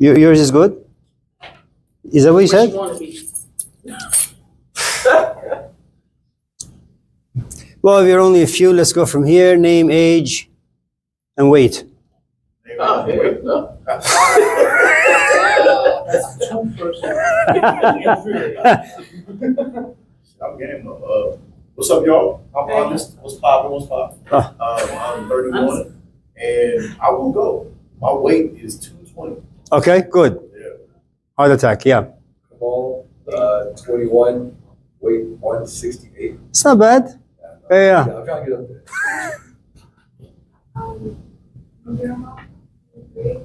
Yours is good? Is that what you Where said? you want to be. Well, if you're only a few, let's go from here. Name, age, and weight. Oh, there you go. I'm getting what's up, y'all? I'm honest. What's poppin'? I'm 31, and I will go. My weight is 220. Okay, good. Yeah. Heart attack, yeah. Kamal, 21, weight 168. It's not bad. Yeah. I'm trying to get up there.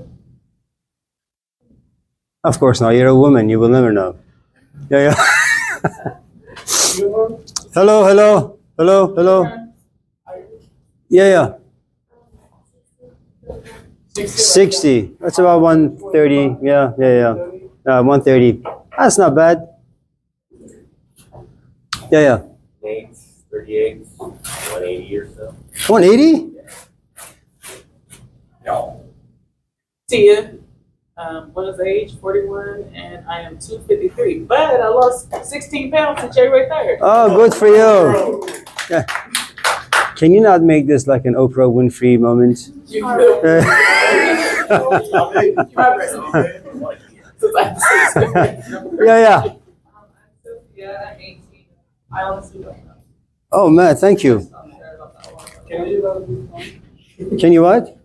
Of course not. You're a woman. You will never know. Yeah. Hello. Yeah. 60. That's about 130. Yeah. 130. That's not bad. Yeah. Nate's 38, 180 or so. 180? Tia, what is age? 41, and I am 253. But I lost 16 pounds to January 3rd. Oh, good for you. Yeah. Can you not make this like an Oprah Winfrey moment? You will. Yeah. Yeah, I'm 18. I honestly don't know. Oh man, thank you. Can you what?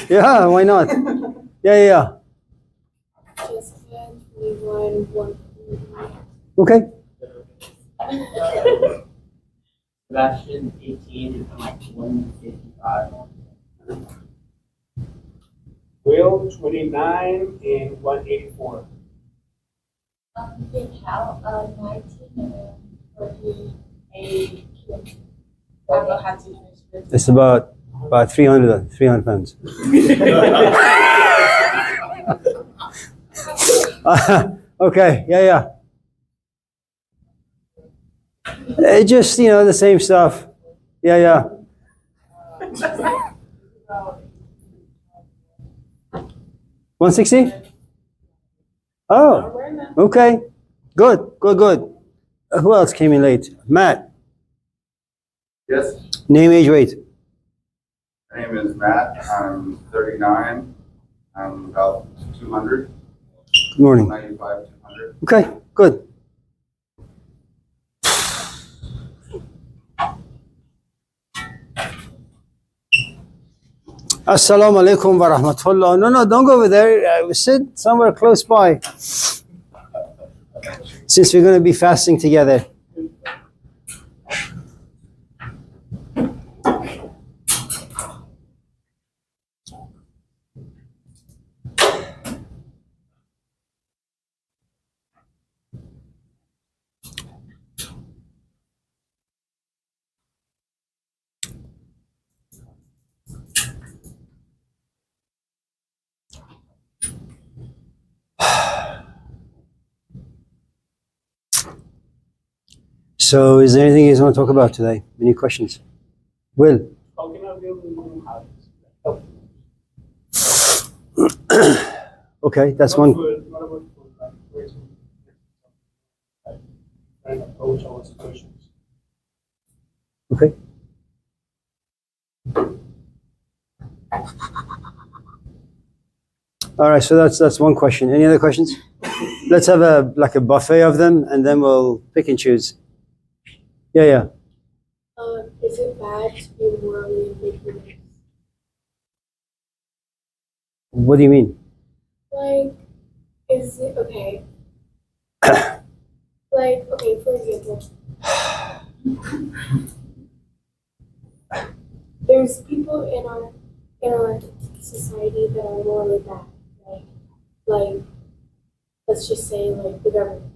Yeah, why not? Yeah. Jessica, 21, 1. Okay. Sebastian, 18, I'm like 155. Will, 29 and 184. Big Hal, 19 and 48. I don't know how to finish it. It's about 300 pounds. Okay, yeah. It just, the same stuff. Yeah. 160? Oh, okay. Good. Who else came in late? Matt. Yes, Name, age, weight. my name is Matt. I'm 39. I'm about 200. Good morning. 95, 200. Okay, good. Assalamu alaikum wa rahmatullah. No, don't go over there. Sit somewhere close by. Since we're going to be fasting together. So, is there anything you guys want to talk about today? Any questions? Will? Okay, that's one. Approach our situations. Okay. All right, so that's one question. Any other questions? Let's have a buffet of them, and then we'll pick and choose. Yeah. Is it bad to be morally ambiguous? What do you mean? Like, is it okay? Okay, for example, there's people in our society that are morally bad, like let's just say like the government,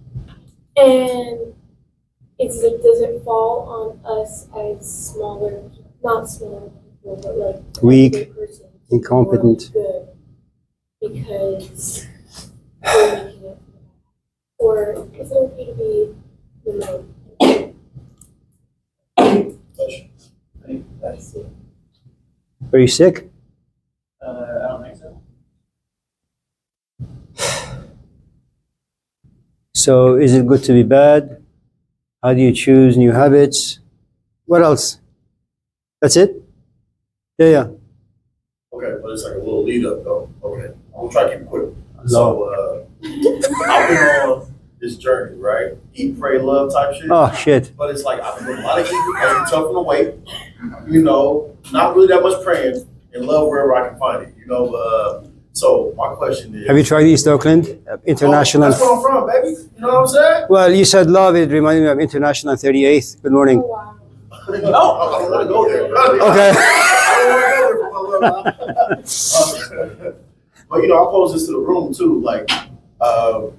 and does it fall on us as not smaller people, but like Weak, everyday persons to be incompetent. morally good because we're making it, or is it okay to be remote? Are you sick? I don't think so. So is it good to be bad? How do you choose new habits? What else? That's it? Yeah. Okay, but it's like a little lead up though. Okay, I'm gonna try to keep it quick. So I've been on this journey, right? Eat, pray, love type shit. Oh, shit. But it's like I've been doing a lot of eating, I've been tough on the weight. You know, not really that much praying and love wherever I can find it. You know, so my question is: Have you tried East Oakland? International. Oh, that's where I'm from, baby. You know what I'm saying? Well, you said love. It reminded me of International on 38th. Good Oh morning. wow. No, I don't want to go there. Okay. I don't want to go there for my love. But you know, I pose this to the room too. Like,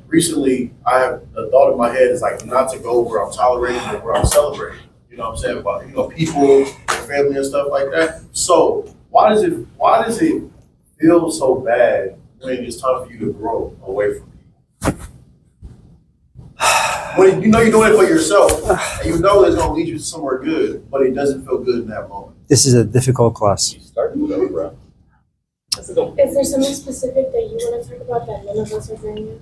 recently, I have a thought in my head is like not to go where I'm tolerating or where I'm celebrating. You know what I'm saying? About, you know, people, family and stuff like that. So why does it feel so bad when it's time for you to grow away from people? When you know you're doing it for yourself and you know it's gonna lead you somewhere good, but it doesn't feel good in that moment. This is a difficult class. You started with it, bro. That's a good one. Is there something specific that you want to talk about that none of us are bringing up?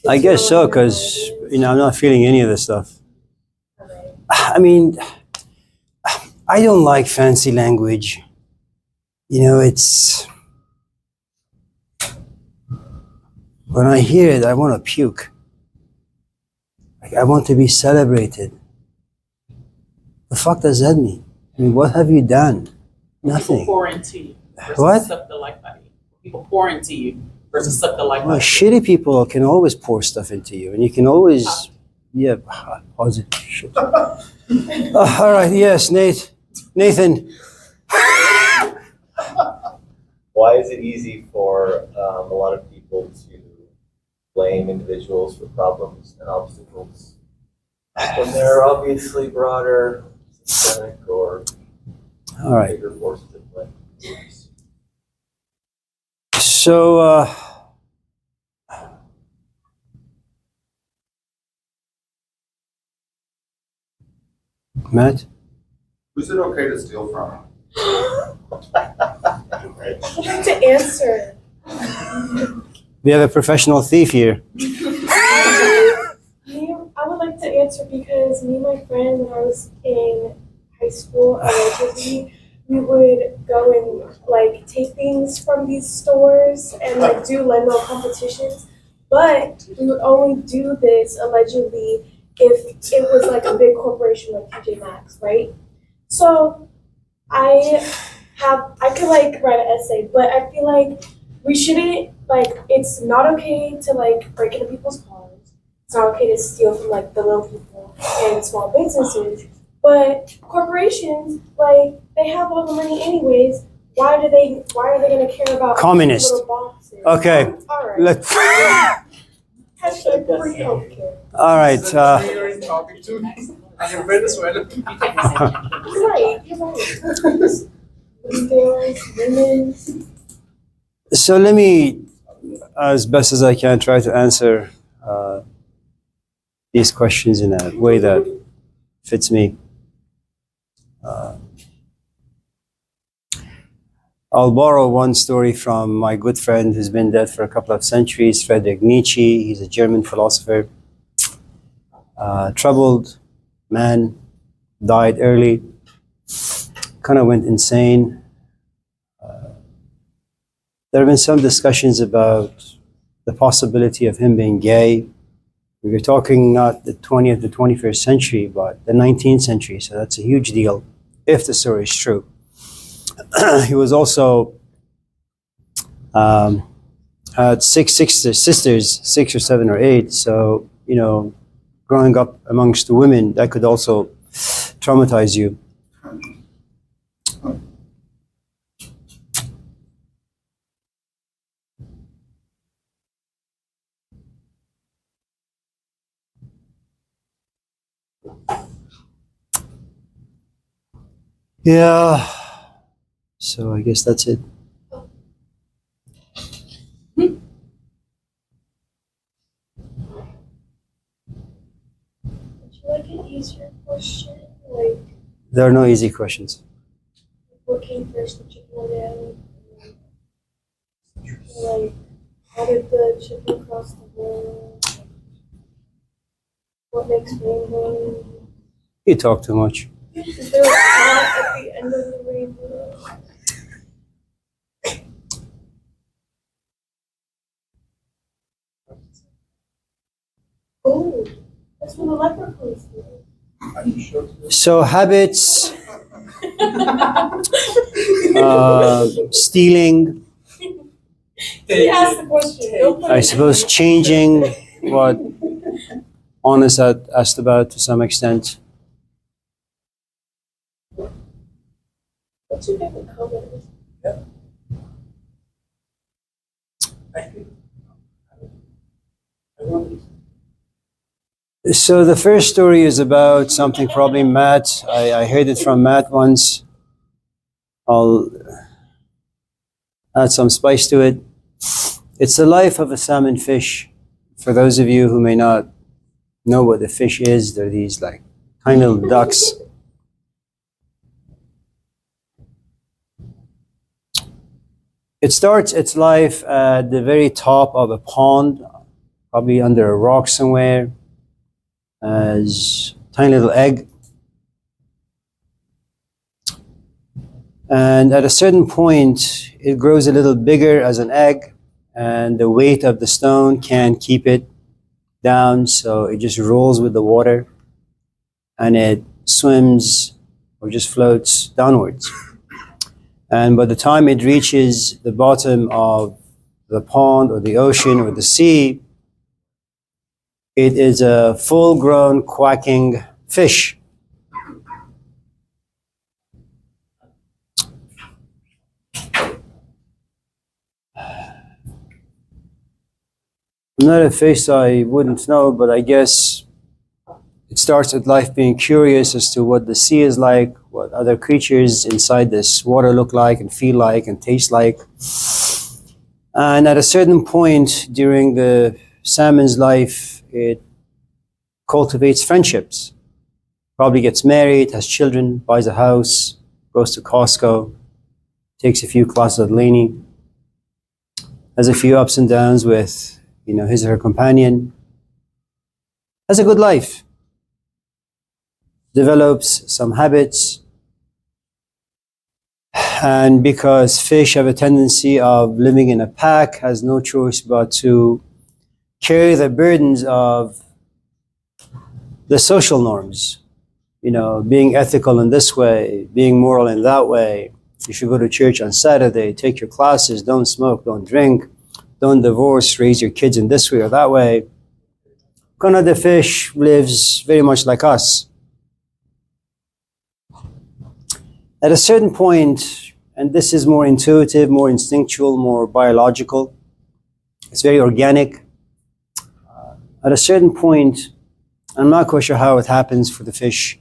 I guess so, because, you know, I'm not feeling any of this stuff. Alright. I mean, I don't like fancy language. You know, it's... When I hear it, I want to puke. Like, I want to be celebrated. The fuck does that mean? I mean, what have you done? People Nothing. pour into you versus What? suck the life out of you. People pour into you versus suck the life out Well, of you. shitty people can always pour stuff into you, and you can always, yeah, positive shit. Oh, all right, yes, Nathan. Why is it easy for a lot of people to blame individuals for problems and obstacles when there are obviously broader, systemic, or All right. bigger forces at play? So, Matt, Who's it okay to steal from? I would like to answer. we have a professional thief here. I would like to answer because me and my friend, when I was in high school, allegedly, we would go and like take things from these stores and like do Lego competitions. But we would only do this allegedly if it was like a big corporation like TJ Maxx, right? So I could like write an essay, but I feel like we shouldn't, like, it's not okay to like break into people's cars. It's not okay to steal from like the little people and small businesses. But corporations, like, they have all the money anyways. Why are they gonna care about Communist. little boxes? Okay. All right. Let's. Hashtag free healthcare. All right. Talking to in Venezuela. You're right. Retailers, women. So let me, as best as I can, try to answer these questions in a way that fits me. I'll borrow one story from my good friend who's been dead for a couple of centuries, Friedrich Nietzsche. He's a German philosopher. Troubled man, died early, kind of went insane. There have been some discussions about the possibility of him being gay. We were talking not the 20th to 21st century, but the 19th century, so that's a huge deal, if the story is true. He was also had six sisters, 6 or 7 or 8. So, you know, growing up amongst the women, that could also traumatize you. Yeah. So I guess that's it. Would you like an easier question? Like, There are no easy questions. what came first, the chicken or the egg? Like, how did the chicken cross the world? What makes rainbows? You talk too much. Is there a cat at the end of the rainbow? Oh, that's what the leprechauns do. Are you sure? So habits, stealing, He asked the question. Don't put I it- suppose changing what Honest had asked about to some extent. What's your favorite colors? I think. I want to. So the first story is about something probably Matt, I heard it from Matt once. I'll add some spice to it. It's the life of a salmon fish. For those of you who may not know what the fish is, they're these like tiny little ducks. It starts its life at the very top of a pond, probably under a rock somewhere, as tiny little egg. And at a certain point, it grows a little bigger as an egg, and the weight of the stone can't keep it down, so it just rolls with the water, and it swims or just floats downwards. And by the time it reaches the bottom of the pond or the ocean or the sea, it is a full-grown quacking fish. I'm not a fish, so I wouldn't know, but I guess it starts with life being curious as to what the sea is like, what other creatures inside this water look like and feel like and taste like. And at a certain point during the salmon's life, it cultivates friendships. Probably gets married, has children, buys a house, goes to Costco, takes a few classes at Laney, has a few ups and downs with his or her companion, has a good life, develops some habits, and because fish have a tendency of living in a pack, has no choice but to carry the burdens of the social norms, being ethical in this way, being moral in that way. You should go to church on Saturday, take your classes, don't smoke, don't drink, don't divorce, raise your kids in this way or that way. Kana the fish lives very much like us. At a certain point, and this is more intuitive, more instinctual, more biological, it's very organic. At a certain point, I'm not quite sure how it happens for the fish,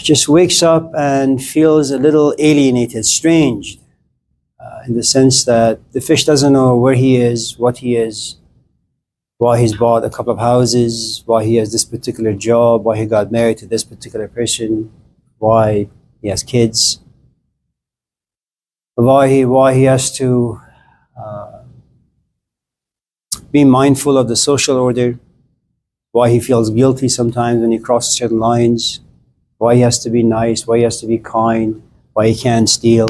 just wakes up and feels a little alienated, strange, in the sense that the fish doesn't know where he is, what he is, why he's bought a couple of houses, why he has this particular job, why he got married to this particular person, why he has kids, why he has to be mindful of the social order, why he feels guilty sometimes when he crosses certain lines, why he has to be nice, why he has to be kind, why he can't steal.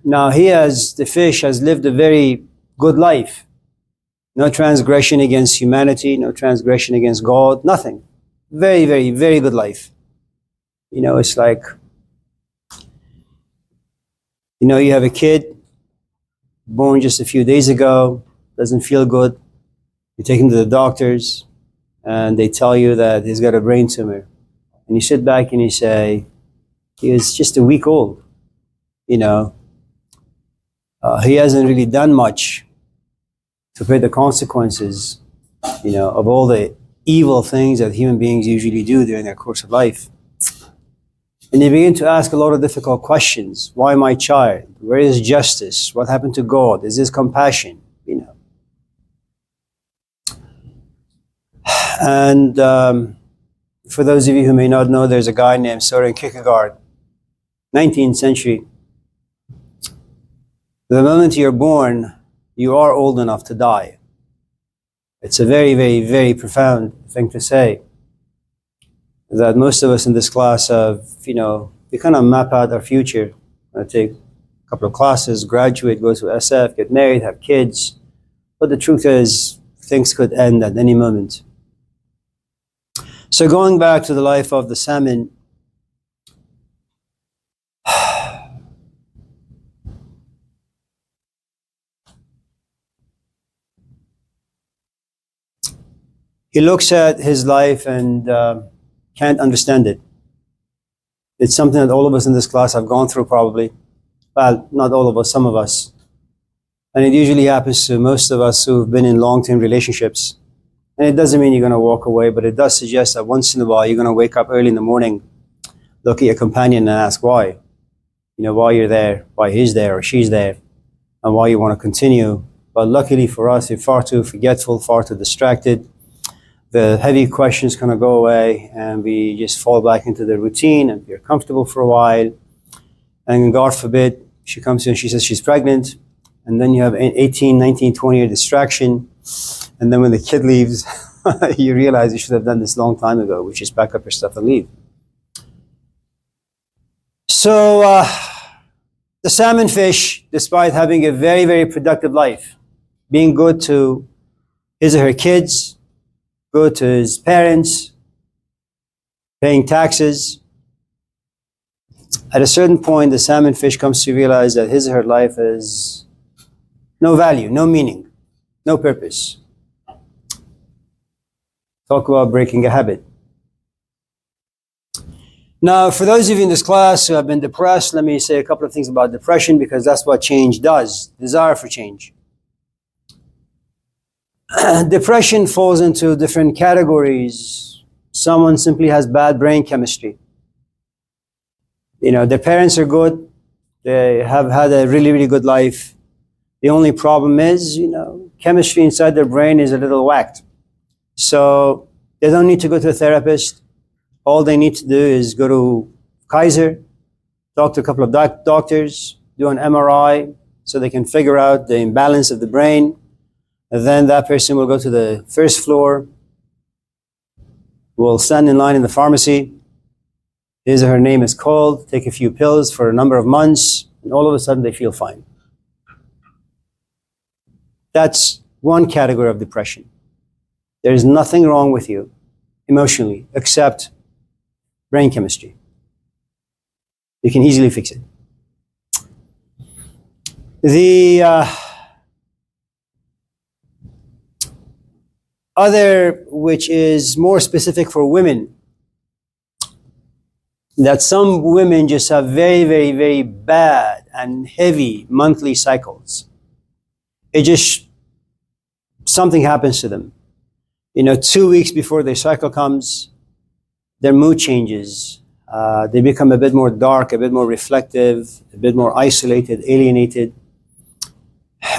Now the fish has lived a very good life. No transgression against humanity, no transgression against God, nothing. Very, very, very good life. It's like, you have a kid born just a few days ago, doesn't feel good. You take him to the doctors and they tell you that he's got a brain tumor. And you sit back and you say, he was just a week old. He hasn't really done much to pay the consequences, of all the evil things that human beings usually do during their course of life. And they begin to ask a lot of difficult questions. Why my child? Where is justice? What happened to God? Is this compassion? And for those of you who may not know, there's a guy named Søren Kierkegaard, 19th century. The moment you're born, you are old enough to die. It's a very, very, very profound thing to say. That most of us in this class have, we kind of map out our future. Take a couple of classes, graduate, go to SF, get married, have kids. But the truth is, things could end at any moment. So going back to the life of the salmon, he looks at his life and can't understand it. It's something that all of us in this class have gone through probably. Well, not all of us, some of us. And it usually happens to most of us who've been in long-term relationships. And it doesn't mean you're going to walk away, but it does suggest that once in a while you're going to wake up early in the morning, look at your companion and ask why. Why you're there, why he's there or she's there, and why you want to continue. But luckily for us, we're far too forgetful, far too distracted. The heavy questions kind of go away and we just fall back into the routine and we're comfortable for a while. And God forbid, she comes in and she says she's pregnant. And then you have 18, 19, 20-year distraction. And then when the kid leaves, you realize you should have done this long time ago, which is pack up your stuff and leave. So the salmon fish, despite having a very, very productive life, being good to his or her kids, good to his parents, paying taxes, at a certain point, the salmon fish comes to realize that his or her life has no value, no meaning, no purpose. Talk about breaking a habit. Now, for those of you in this class who have been depressed, let me say a couple of things about depression because that's what change does, desire for change. Depression falls into different categories. Someone simply has bad brain chemistry. Their parents are good. They have had a really, really good life. The only problem is, chemistry inside their brain is a little whacked. So they don't need to go to a therapist. All they need to do is go to Kaiser, talk to a couple of doctors, do an MRI so they can figure out the imbalance of the brain. And then that person will go to the first floor, will stand in line in the pharmacy. His or her name is called, take a few pills for a number of months, and all of a sudden they feel fine. That's one category of depression. There is nothing wrong with you emotionally except brain chemistry. You can easily fix it. The other, which is more specific for women, that some women just have very, very, very bad and heavy monthly cycles. It just, something happens to them. 2 weeks before their cycle comes, their mood changes. They become a bit more dark, a bit more reflective, a bit more isolated, alienated.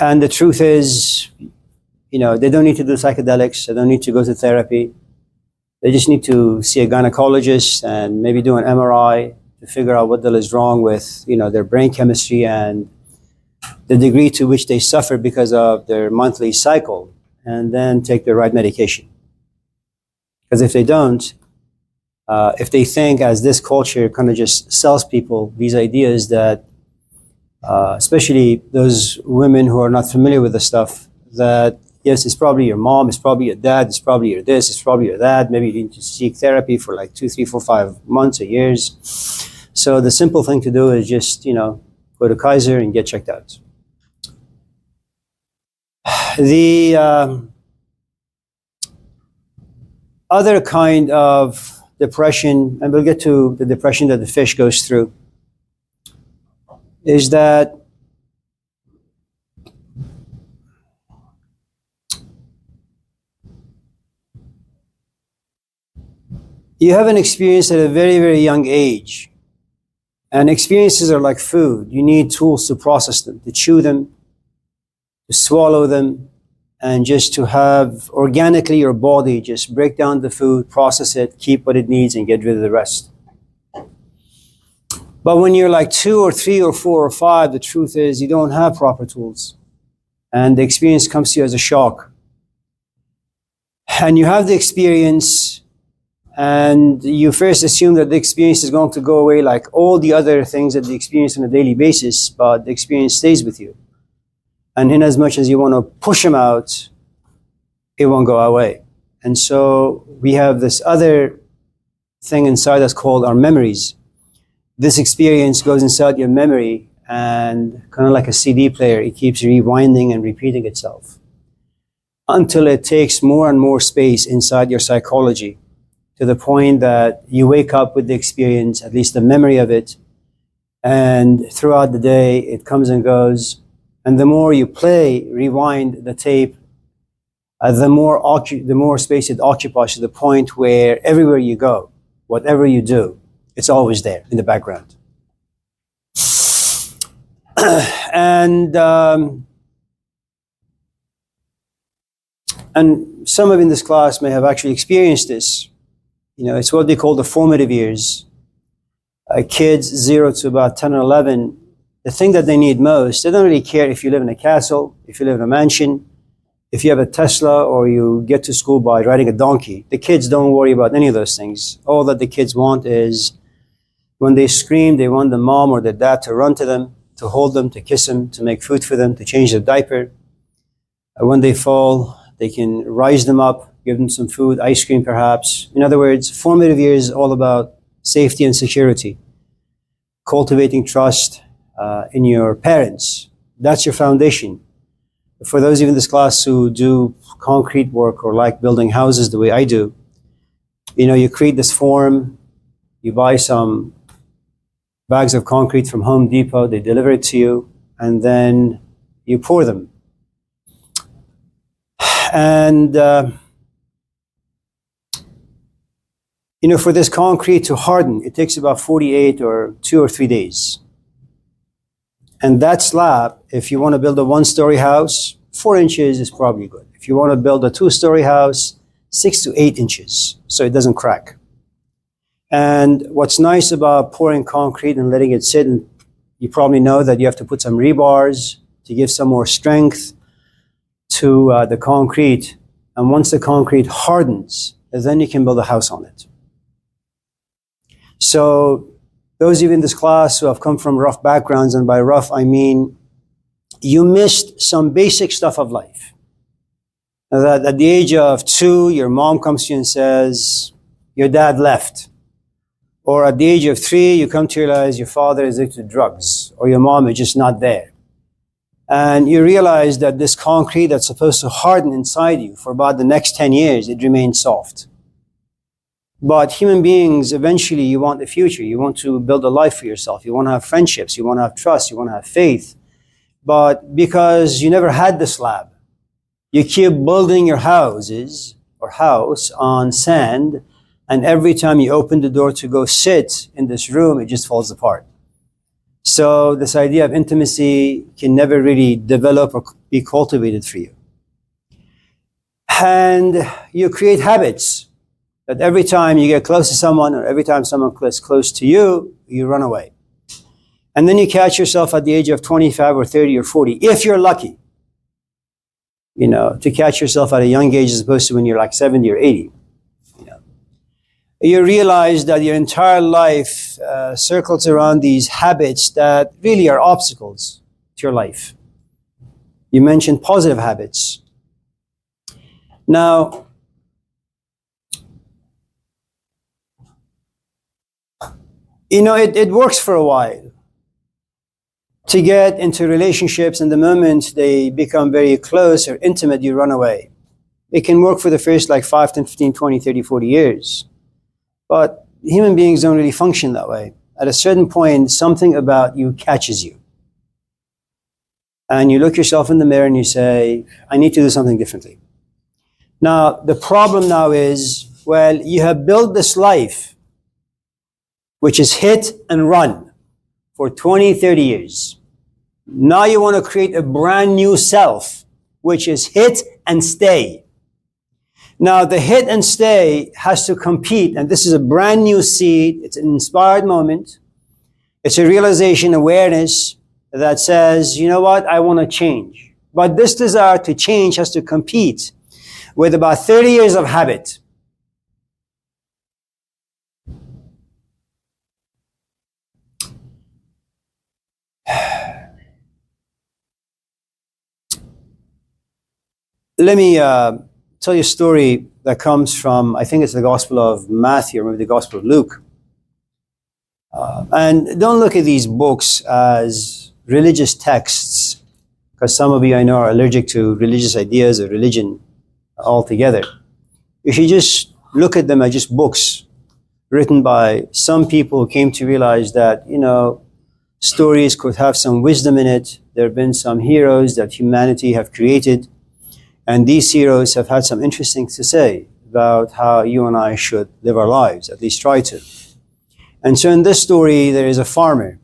And the truth is, they don't need to do psychedelics. They don't need to go to therapy. They just need to see a gynecologist and maybe do an MRI to figure out what the hell is wrong with, their brain chemistry and the degree to which they suffer because of their monthly cycle, and then take the right medication. Because if they don't, if they think, as this culture kind of just sells people these ideas that, especially those women who are not familiar with the stuff, that yes, it's probably your mom, it's probably your dad, it's probably your this, it's probably your that. Maybe you need to seek therapy for like 2, 3, 4, 5 months or years. So the simple thing to do is just, go to Kaiser and get checked out. The other kind of depression, and we'll get to the depression that the fish goes through, is that you have an experience at a very, very young age. And experiences are like food. You need tools to process them, to chew them, to swallow them, and just to have organically your body just break down the food, process it, keep what it needs, and get rid of the rest. But when you're like 2 or 3 or 4 or 5, the truth is you don't have proper tools. And the experience comes to you as a shock. and you have the experience, and you first assume that the experience is going to go away like all the other things that you experience on a daily basis, but the experience stays with you. And in as much as you want to push them out, it won't go away. And so we have this other thing inside us called our memories. This experience goes inside your memory, and kind of like a CD player, it keeps rewinding and repeating itself until it takes more and more space inside your psychology, to the point that you wake up with the experience, at least the memory of it, and throughout the day it comes and goes. And the more you play, rewind the tape, the more space it occupies, to the point where everywhere you go, whatever you do, it's always there in the background. And some of in this class may have actually experienced this. You know, it's what they call the formative years. Kids 0 to about 10 or 11, the thing that they need most, they don't really care if you live in a castle, if you live in a mansion, if you have a Tesla, or you get to school by riding a donkey. The kids don't worry about any of those things. All that the kids want is, when they scream, they want the mom or the dad to run to them, to hold them, to kiss them, to make food for them, to change their diaper. When they fall, they can rise them up, give them some food, ice cream perhaps. In other words, formative years is all about safety and security, cultivating trust in your parents. That's your foundation. For those of you in this class who do concrete work or like building houses the way I do, you know, you create this form, you buy some bags of concrete from Home Depot, they deliver it to you, and then you pour them. And, you know, for this concrete to harden, it takes about 48 or 2 or 3 days. And that slab, if you want to build a 1-story house, 4 inches is probably good. If you want to build a 2-story house, 6 to 8 inches, so it doesn't crack. And what's nice about pouring concrete and letting it sit, and you probably know that you have to put some rebars to give some more strength to the concrete. And once the concrete hardens, then you can build a house on it. So those of you in this class who have come from rough backgrounds, and by rough I mean you missed some basic stuff of life. That at the age of 2, your mom comes to you and says, your dad left. Or at the age of 3, you come to realize your father is addicted to drugs, or your mom is just not there. And you realize that this concrete that's supposed to harden inside you for about the next 10 years, it remains soft. But human beings, eventually you want the future. You want to build a life for yourself. You want to have friendships. You want to have trust. You want to have faith. But because you never had the slab, you keep building your houses or house on sand, and every time you open the door to go sit in this room, it just falls apart. So this idea of intimacy can never really develop or be cultivated for you. And you create habits that every time you get close to someone, or every time someone gets close to you, you run away. And then you catch yourself at the age of 25 or 30 or 40, if you're lucky, you know, to catch yourself at a young age as opposed to when you're like 70 or 80. You realize that your entire life circles around these habits that really are obstacles to your life. You mentioned positive habits. Now, you know, it works for a while to get into relationships, and the moment they become very close or intimate, you run away. It can work for the first like 5, 10, 15, 20, 30, 40 years. But human beings don't really function that way. At a certain point, something about you catches you. And you look yourself in the mirror and you say, I need to do something differently. Now, the problem now is, well, you have built this life, which is hit and run for 20, 30 years. Now you want to create a brand new self, which is hit and stay. Now, the hit and stay has to compete, and this is a brand new seed. It's an inspired moment. It's a realization, awareness that says, you know what, I want to change. But this desire to change has to compete with about 30 years of habit. Let me tell you a story that comes from, I think it's the Gospel of Matthew, or maybe the Gospel of Luke. And don't look at these books as religious texts, because some of you I know are allergic to religious ideas or religion altogether. You should just look at them as just books written by some people who came to realize that, stories could have some wisdom in it. There have been some heroes that humanity have created, and these heroes have had some interesting to say about how you and I should live our lives, at least try to. And so in this story, there is a farmer.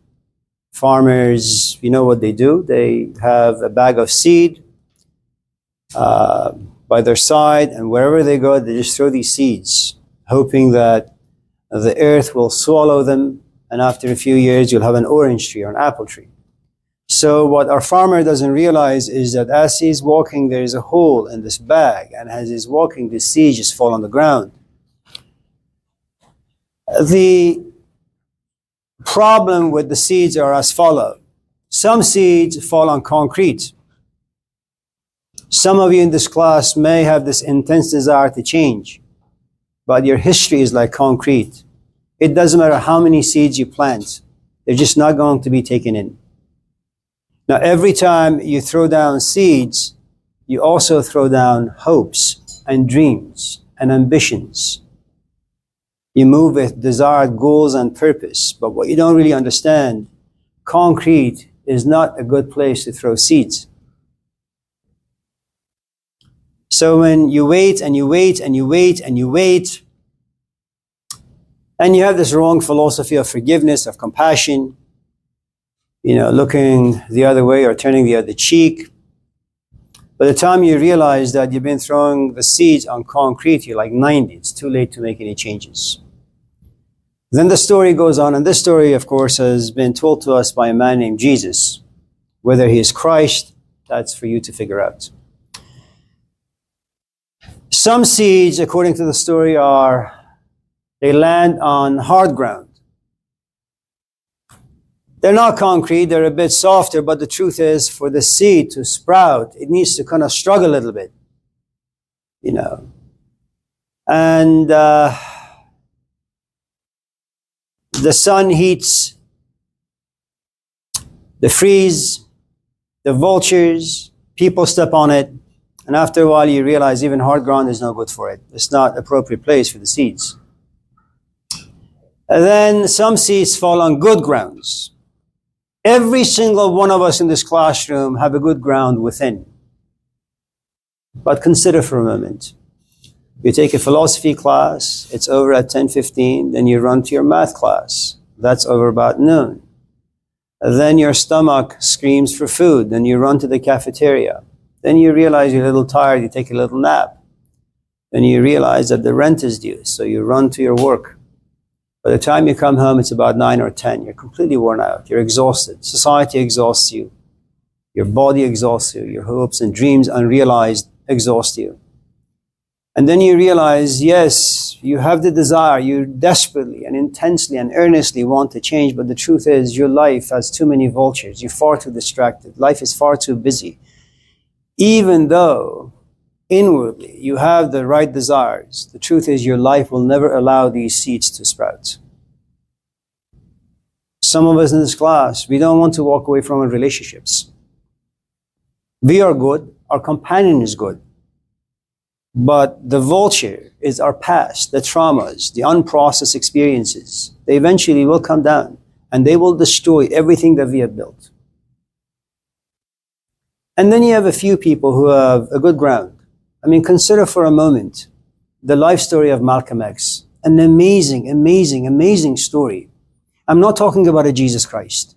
Farmers, you know what they do? They have a bag of seed by their side, and wherever they go, they just throw these seeds, hoping that the earth will swallow them, and after a few years, you'll have an orange tree or an apple tree. So what our farmer doesn't realize is that as he's walking, there is a hole in this bag, and as he's walking, the seeds just fall on the ground. The problem with the seeds are as follows. Some seeds fall on concrete. Some of you in this class may have this intense desire to change, but your history is like concrete. It doesn't matter how many seeds you plant, they're just not going to be taken in. Now, every time you throw down seeds, you also throw down hopes and dreams and ambitions. You move with desired goals and purpose, but what you don't really understand, concrete is not a good place to throw seeds. So when you wait and you wait and you wait and you wait, and you have this wrong philosophy of forgiveness, of compassion, looking the other way or turning the other cheek. By the time you realize that you've been throwing the seeds on concrete, you're like 90. It's too late to make any changes. Then the story goes on, and this story, of course, has been told to us by a man named Jesus. Whether he is Christ, that's for you to figure out. Some seeds, according to the story, they land on hard ground. They're not concrete, they're a bit softer, but the truth is, for the seed to sprout, it needs to kind of struggle a little bit, And the sun heats, the freeze, the vultures, people step on it, and after a while you realize even hard ground is no good for it. It's not an appropriate place for the seeds. And then some seeds fall on good grounds. Every single one of us in this classroom have a good ground within. But consider for a moment. You take a philosophy class, it's over at 10:15, then you run to your math class. That's over about noon. Then your stomach screams for food, then you run to the cafeteria. Then you realize you're a little tired, you take a little nap. Then you realize that the rent is due, so you run to your work. By the time you come home, it's about 9 or 10. You're completely worn out. You're exhausted. Society exhausts you. Your body exhausts you. Your hopes and dreams, unrealized, exhaust you. And then you realize, yes, you have the desire. You desperately and intensely and earnestly want to change. But the truth is, your life has too many vultures. You're far too distracted. Life is far too busy. Even though inwardly you have the right desires, the truth is your life will never allow these seeds to sprout. Some of us in this class, we don't want to walk away from our relationships. We are good, our companion is good, but the vulture is our past, the traumas, the unprocessed experiences. They eventually will come down and they will destroy everything that we have built. And then you have a few people who have a good ground. Consider for a moment the life story of Malcolm X. An amazing, amazing, amazing story. I'm not talking about a Jesus Christ.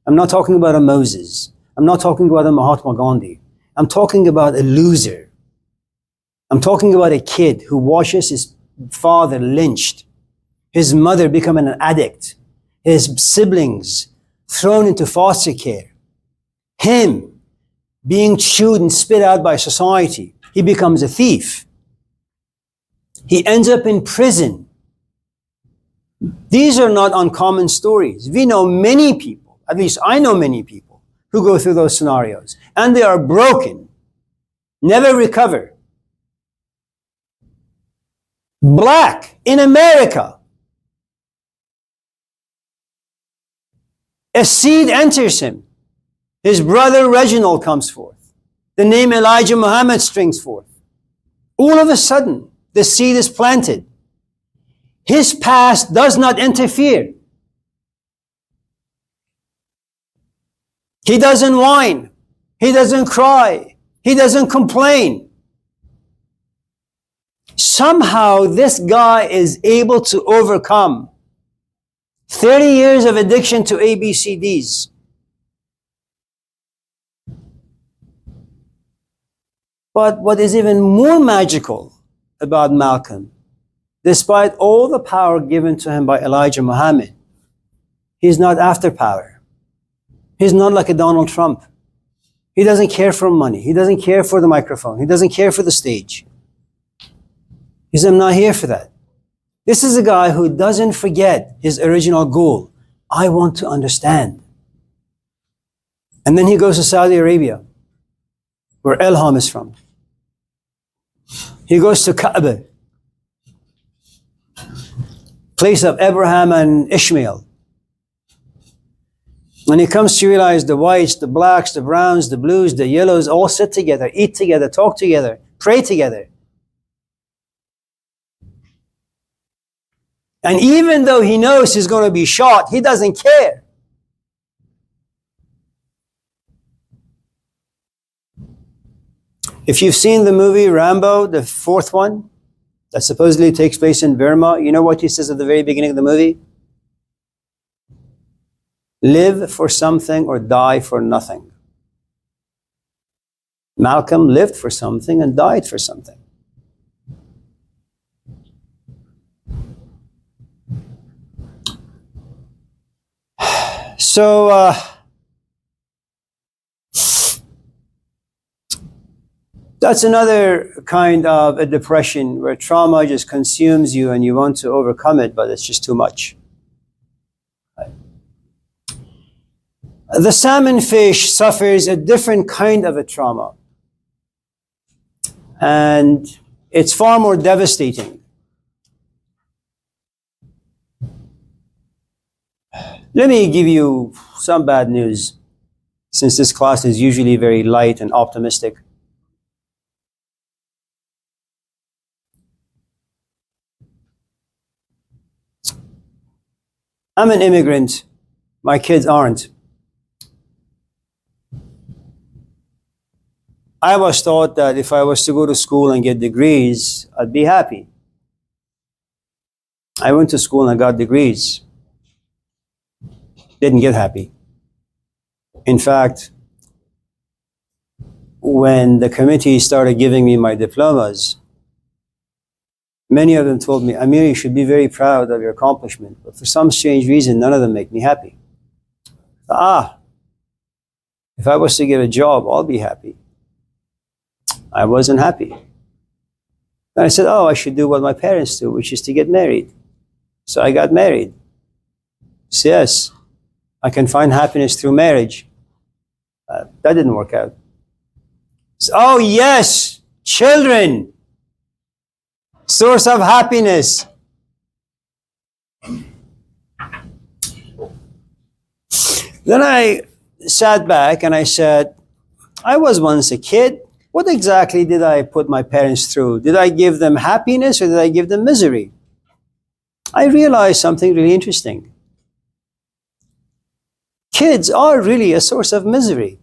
I'm not talking about a Moses. I'm not talking about a Mahatma Gandhi. I'm talking about a loser. I'm talking about a kid who watches his father lynched, his mother become an addict, his siblings thrown into foster care, him being chewed and spit out by society. He becomes a thief. He ends up in prison. These are not uncommon stories. We know many people, at least I know many people, who go through those scenarios, and they are broken, never recover. Black in America. A seed enters him. His brother Reginald comes forth. The name Elijah Muhammad springs forth. All of a sudden, the seed is planted. His past does not interfere. He doesn't whine. He doesn't cry. He doesn't complain. Somehow this guy is able to overcome 30 years of addiction to ABCDs. But what is even more magical about Malcolm, despite all the power given to him by Elijah Muhammad, he's not after power. He's not like a Donald Trump. He doesn't care for money. He doesn't care for the microphone. He doesn't care for the stage. He said, I'm not here for that. This is a guy who doesn't forget his original goal. I want to understand. And then he goes to Saudi Arabia, where Ilham is from. He goes to Kaaba, place of Abraham and Ishmael. And he comes to realize the whites, the blacks, the browns, the blues, the yellows all sit together, eat together, talk together, pray together. And even though he knows he's going to be shot, he doesn't care. If you've seen the movie Rambo, the fourth one, that supposedly takes place in Burma, you know what he says at the very beginning of the movie? Live for something or die for nothing. Malcolm lived for something and died for something. So, that's another kind of a depression where trauma just consumes you and you want to overcome it, but it's just too much. The salmon fish suffers a different kind of a trauma. And it's far more devastating. Let me give you some bad news, since this class is usually very light and optimistic. I'm an immigrant. My kids aren't. I was taught that if I was to go to school and get degrees, I'd be happy. I went to school and I got degrees. Didn't get happy. In fact, when the committee started giving me my diplomas, many of them told me, Amir, you should be very proud of your accomplishment. But for some strange reason, none of them make me happy. If I was to get a job, I'll be happy. I wasn't happy. And I said, I should do what my parents do, which is to get married. So I got married. So yes, I can find happiness through marriage. That didn't work out. So, yes, children, source of happiness. Then I sat back and I said, I was once a kid. What exactly did I put my parents through? Did I give them happiness or did I give them misery? I realized something really interesting. Kids are really a source of misery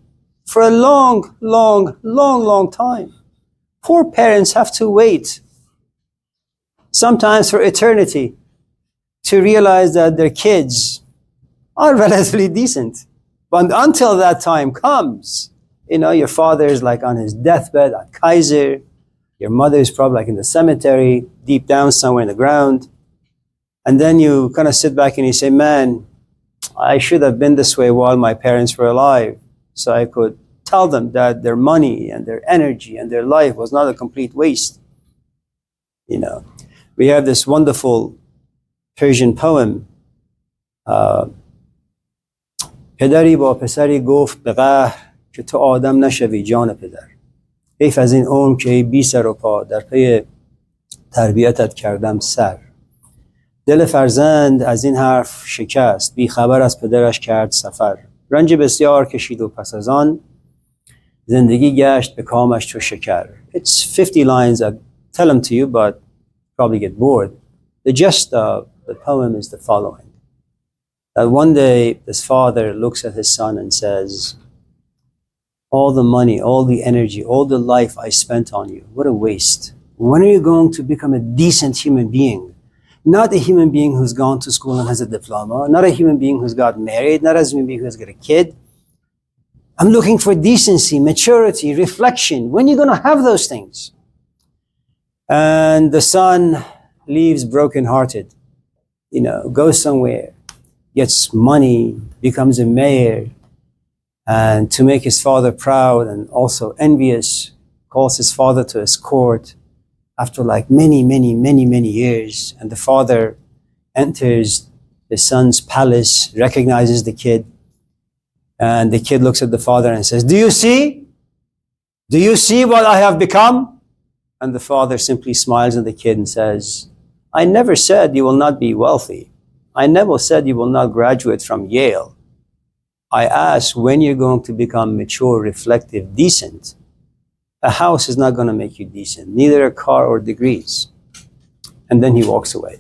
for a long, long, long, long time. Poor parents have to wait, sometimes for eternity, to realize that their kids are relatively decent. But until that time comes, your father is like on his deathbed at Kaiser. Your mother is probably like in the cemetery, deep down somewhere in the ground. And then you kind of sit back and you say, man, I should have been this way while my parents were alive, so I could tell them that their money and their energy and their life was not a complete waste. We have this wonderful Persian poem. پدری با پسری گفت به قهر که تو آدم نشوی جان پدر. حیف از این عمر که ای بی سر و پا در پی تربیتت کردم سر. دل فرزند از این حرف شکست، بی خبر از پدرش کرد سفر. رنج بسیار کشید و پس از آن زندگی گشت به کامش چو شکر. It's 50 lines. I'll tell them to you, but probably get bored. The gist of the poem is the following. That one day this father looks at his son and says, all the money, all the energy, all the life I spent on you, what a waste. When are you going to become a decent human being? Not a human being who's gone to school and has a diploma, not a human being who's got married, not a human being who's got a kid. I'm looking for decency, maturity, reflection. When are you going to have those things? And the son leaves brokenhearted, goes somewhere, gets money, becomes a mayor, and to make his father proud and also envious, calls his father to his court after like many years. And the father enters the son's palace, recognizes the kid, and the kid looks at the father and says, do you see? Do you see what I have become? And the father simply smiles at the kid and says, I never said you will not be wealthy. I never said you will not graduate from Yale. I asked when you're going to become mature, reflective, decent. A house is not going to make you decent, neither a car or degrees. And then he walks away.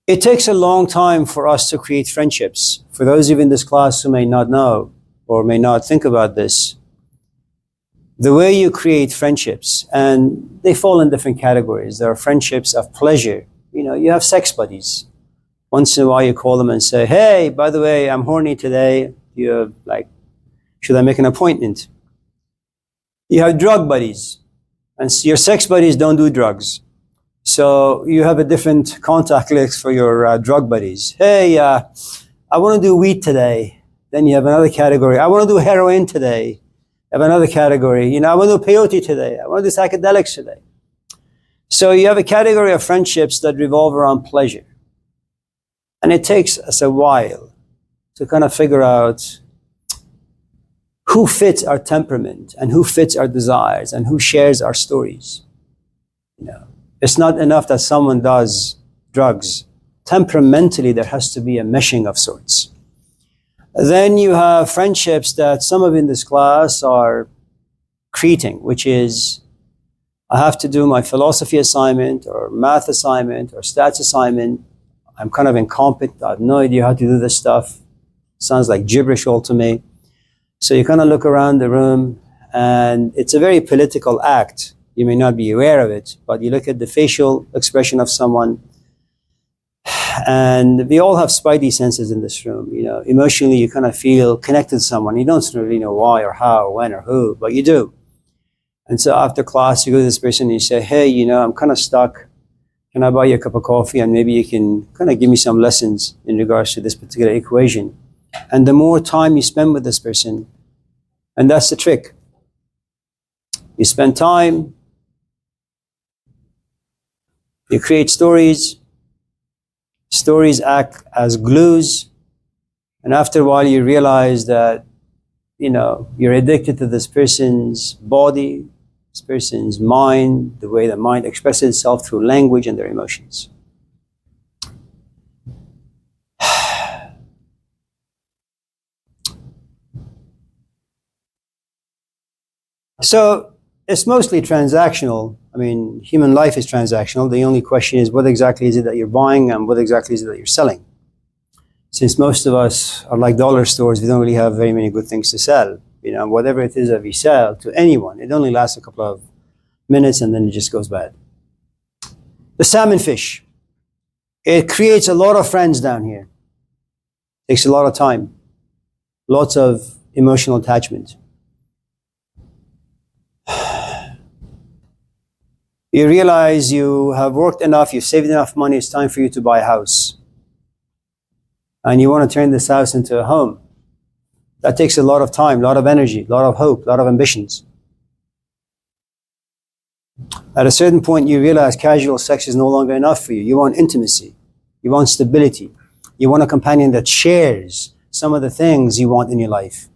It takes a long time for us to create friendships. For those of you in this class who may not know or may not think about this, the way you create friendships, and they fall in different categories. There are friendships of pleasure. You have sex buddies. Once in a while you call them and say, hey, by the way, I'm horny today. Should I make an appointment? You have drug buddies, and your sex buddies don't do drugs. So you have a different contact list for your drug buddies. Hey, I want to do weed today. Then you have another category. I want to do heroin today. I have another category. I want to do peyote today. I want to do psychedelics today. So you have a category of friendships that revolve around pleasure. And it takes us a while to kind of figure out who fits our temperament and who fits our desires and who shares our stories. It's not enough that someone does drugs. Temperamentally, there has to be a meshing of sorts. Then you have friendships that some of in this class are creating, which is, I have to do my philosophy assignment or math assignment or stats assignment. I'm kind of incompetent. I have no idea how to do this stuff. Sounds like gibberish all to me. So you kind of look around the room, and it's a very political act. You may not be aware of it, but you look at the facial expression of someone, and we all have spidey senses in this room. Emotionally, you kind of feel connected to someone. You don't really know why or how or when or who, but you do. And so after class, you go to this person and you say, hey, I'm kind of stuck. Can I buy you a cup of coffee? And maybe you can kind of give me some lessons in regards to this particular equation. And the more time you spend with this person, and that's the trick. You spend time, you create stories. Stories act as glues. And after a while, you realize that, you're addicted to this person's body, this person's mind, the way the mind expresses itself through language and their emotions. So it's mostly transactional. Human life is transactional. The only question is what exactly is it that you're buying and what exactly is it that you're selling? Since most of us are like dollar stores, we don't really have very many good things to sell. Whatever it is that we sell to anyone, it only lasts a couple of minutes and then it just goes bad. The salmon fish. It creates a lot of friends down here. Takes a lot of time. Lots of emotional attachment. You realize you have worked enough, you've saved enough money, it's time for you to buy a house. And you want to turn this house into a home. That takes a lot of time, a lot of energy, a lot of hope, a lot of ambitions. At a certain point, you realize casual sex is no longer enough for you. You want intimacy. You want stability. You want a companion that shares some of the things you want in your life.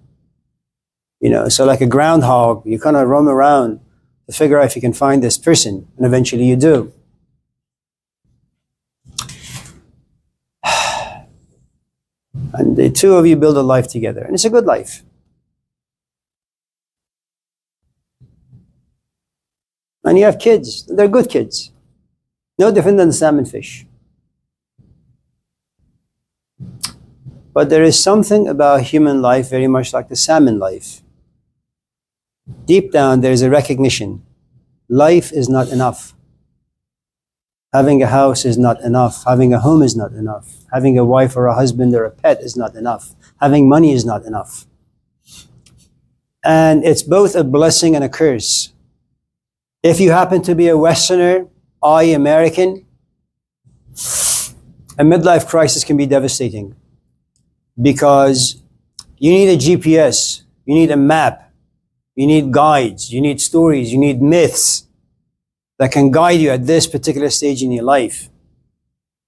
You know, so like a groundhog, you kind of roam around to figure out if you can find this person, and eventually you do. And the two of you build a life together, and it's a good life. And you have kids. They're good kids. No different than the salmon fish. But there is something about human life very much like the salmon life. Deep down, there is a recognition. Life is not enough. Having a house is not enough. Having a home is not enough. Having a wife or a husband or a pet is not enough. Having money is not enough. And it's both a blessing and a curse. If you happen to be a Westerner, American, a midlife crisis can be devastating because you need a GPS, you need a map, you need guides, you need stories, you need myths that can guide you at this particular stage in your life.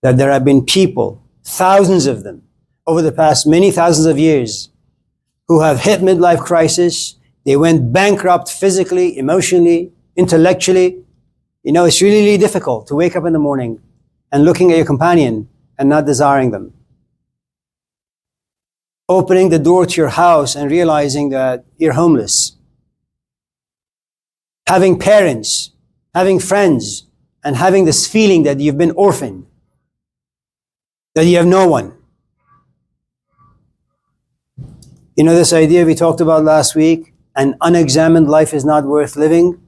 That there have been people, thousands of them, over the past many thousands of years, who have hit midlife crisis. They went bankrupt physically, emotionally, intellectually. You know, it's really, really difficult to wake up in the morning and looking at your companion and not desiring them. Opening the door to your house and realizing that you're homeless. Having parents, having friends, and having this feeling that you've been orphaned, that you have no one. You know this idea we talked about last week, an unexamined life is not worth living?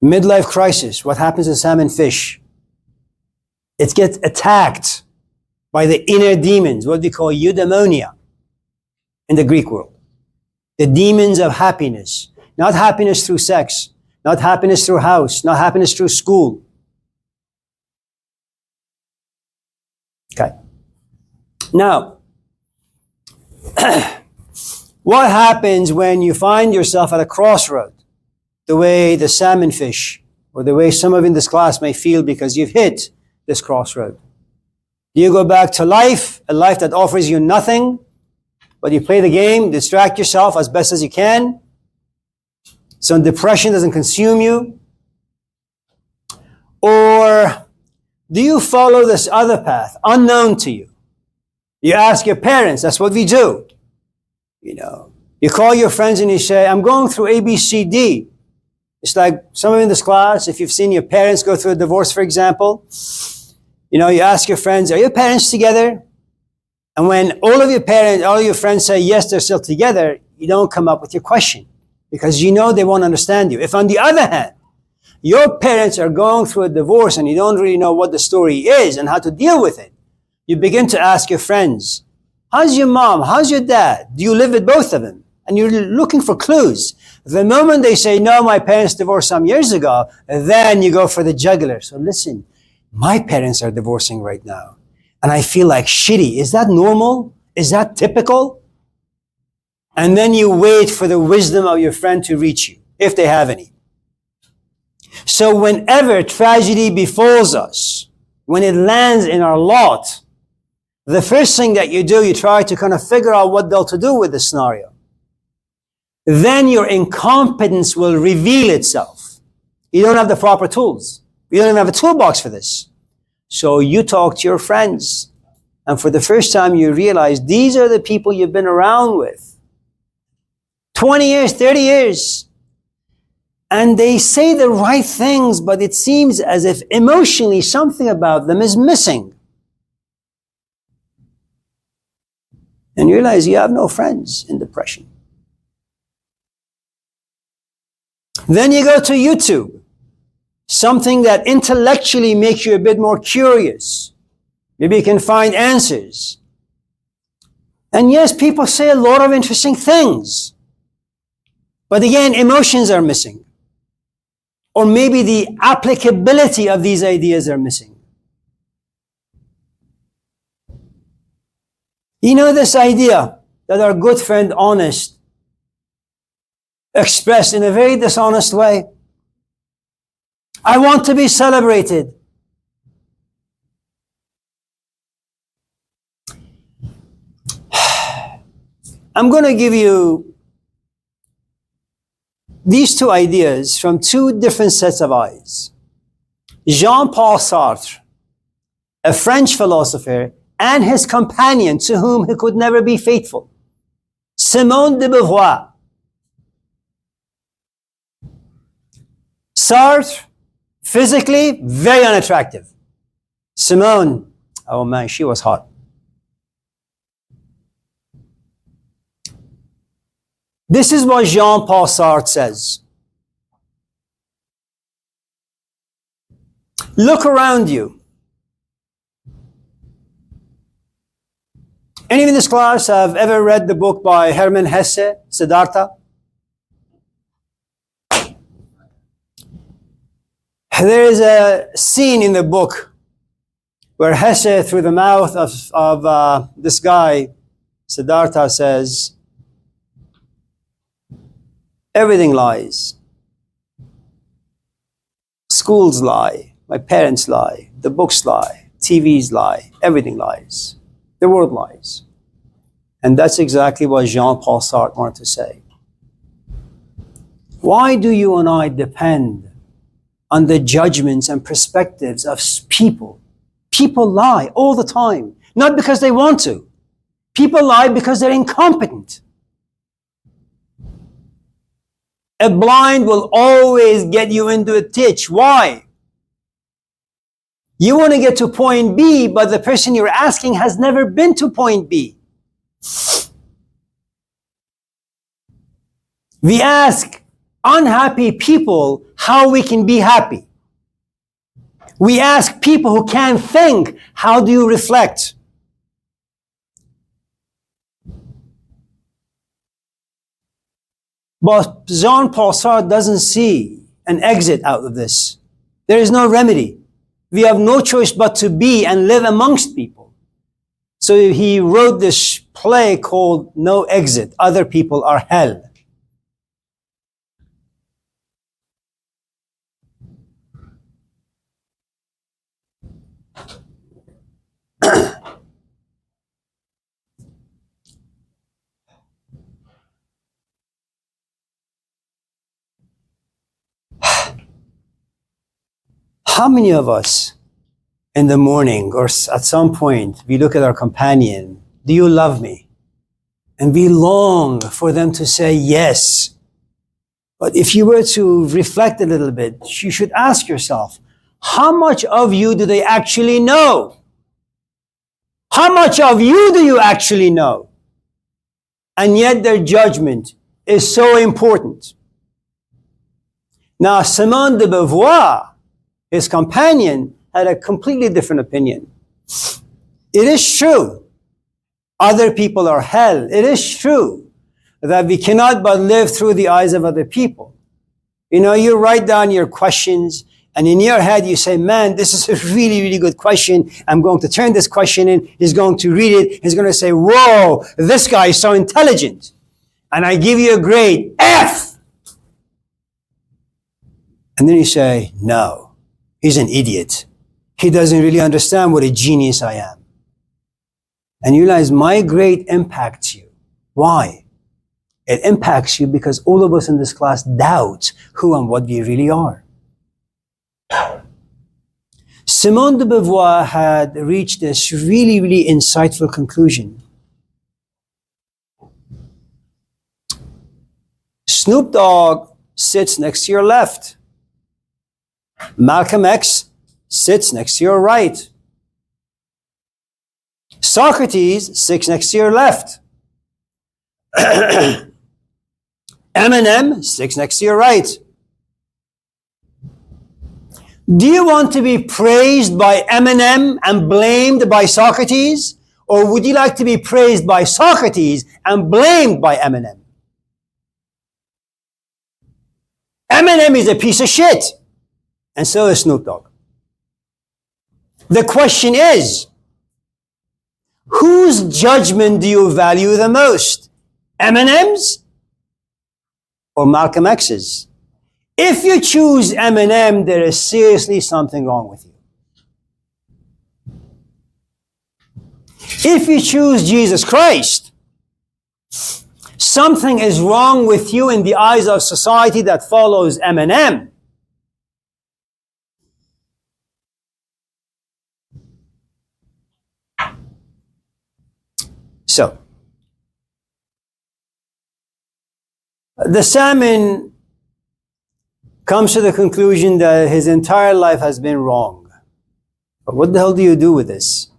Midlife crisis, what happens to salmon fish? It gets attacked by the inner demons, what we call eudaimonia in the Greek world. The demons of happiness. Not happiness through sex, not happiness through house, not happiness through school. Okay. Now, what happens when you find yourself at a crossroad? The way the salmon fish, or the way some of in this class may feel because you've hit this crossroad. Do you go back to life, a life that offers you nothing, but you play the game, distract yourself as best as you can, so depression doesn't consume you? Or do you follow this other path, unknown to you? You ask your parents, that's what we do. You know, you call your friends and you say, I'm going through A, B, C, D. It's like some of you in this class, if you've seen your parents go through a divorce, for example, you know, you ask your friends, are your parents together? And when all of your friends say, yes, they're still together, you don't come up with your question because you know they won't understand you. If on the other hand, your parents are going through a divorce and you don't really know what the story is and how to deal with it, you begin to ask your friends, how's your mom? How's your dad? Do you live with both of them? And you're looking for clues. The moment they say, no, my parents divorced some years ago, then you go for the jugular. So listen, my parents are divorcing right now. And I feel like shitty. Is that normal? Is that typical? And then you wait for the wisdom of your friend to reach you, if they have any. So whenever tragedy befalls us, when it lands in our lot, the first thing that you do, you try to kind of figure out what they'll to do with the scenario. Then your incompetence will reveal itself. You don't have the proper tools. You don't even have a toolbox for this. So you talk to your friends. And for the first time, you realize these are the people you've been around with. 20 years, 30 years. And they say the right things, but it seems as if emotionally something about them is missing. And you realize you have no friends in depression. Then you go to YouTube. Something that intellectually makes you a bit more curious. Maybe you can find answers. And yes, people say a lot of interesting things. But again, emotions are missing. Or maybe the applicability of these ideas are missing. You know this idea that our good friend Honest expressed in a very dishonest way. I want to be celebrated. I'm going to give you these two ideas from two different sets of eyes. Jean-Paul Sartre, a French philosopher, and his companion to whom he could never be faithful, Simone de Beauvoir. Sartre, physically, very unattractive. Simone, oh man, she was hot. This is what Jean-Paul Sartre says. Look around you. Any in this class have ever read the book by Hermann Hesse, Siddhartha? There is a scene in the book where Hesse, through the mouth of this guy, Siddhartha, says, everything lies. Schools lie. My parents lie. The books lie. TVs lie. Everything lies. The world lies. And that's exactly what Jean-Paul Sartre wanted to say. Why do you and I depend on the judgments and perspectives of people? People lie all the time. Not because they want to. People lie because they're incompetent. A blind will always get you into a ditch. Why? You want to get to point B, but the person you're asking has never been to point B. We ask unhappy people how we can be happy. We ask people who can't think, how do you reflect? But Jean-Paul Sartre doesn't see an exit out of this. There is no remedy. We have no choice but to be and live amongst people. So he wrote this play called No Exit. Other people are hell. How many of us in the morning or at some point we look at our companion, do you love me? And we long for them to say yes. But if you were to reflect a little bit, you should ask yourself, how much of you do they actually know? How much of you do you actually know? And yet their judgment is so important. Now, Simone de Beauvoir, his companion, had a completely different opinion. It is true, other people are hell. It is true that we cannot but live through the eyes of other people. You know, you write down your questions, and in your head you say, man, this is a really, really good question. I'm going to turn this question in. He's going to read it. He's going to say, whoa, this guy is so intelligent. And I give you a grade, F. And then you say, no, he's an idiot. He doesn't really understand what a genius I am. And you realize my grade impacts you. Why? It impacts you because all of us in this class doubt who and what we really are. Simone de Beauvoir had reached this really, really insightful conclusion. Snoop Dogg sits next to your left. Malcolm X sits next to your right. Socrates sits next to your left. Eminem sits next to your right. Do you want to be praised by Eminem and blamed by Socrates? Or would you like to be praised by Socrates and blamed by Eminem? Eminem is a piece of shit. And so is Snoop Dogg. The question is, Whose judgment do you value the most? Eminem's or Malcolm X's? If you choose Eminem, there is seriously something wrong with you. If you choose Jesus Christ, something is wrong with you in the eyes of society that follows Eminem. So, the salmon comes to the conclusion that his entire life has been wrong. But what the hell do you do with this?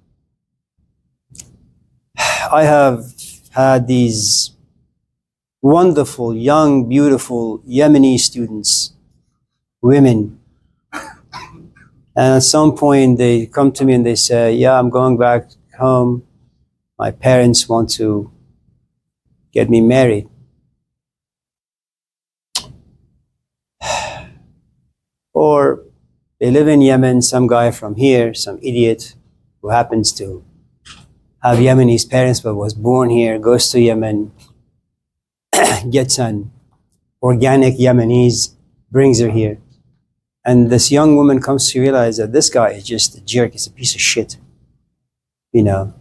I have had these wonderful, young, beautiful Yemeni students, women. And at some point they come to me and they say, yeah, I'm going back home. My parents want to get me married. Or they live in Yemen, some guy from here, some idiot who happens to have Yemeni parents but was born here, goes to Yemen, gets an organic Yemenis, brings her here. And this young woman comes to realize that this guy is just a jerk, he's a piece of shit. You know,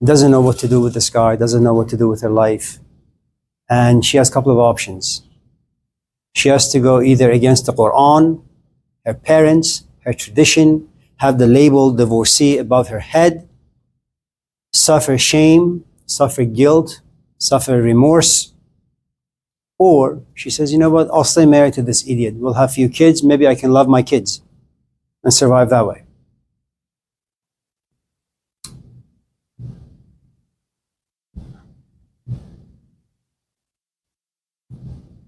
doesn't know what to do with this guy, doesn't know what to do with her life. And she has a couple of options. She has to go either against the Quran, her parents, her tradition, have the label divorcee above her head, suffer shame, suffer guilt, suffer remorse. Or she says, you know what, I'll stay married to this idiot. We'll have a few kids, maybe I can love my kids and survive that way.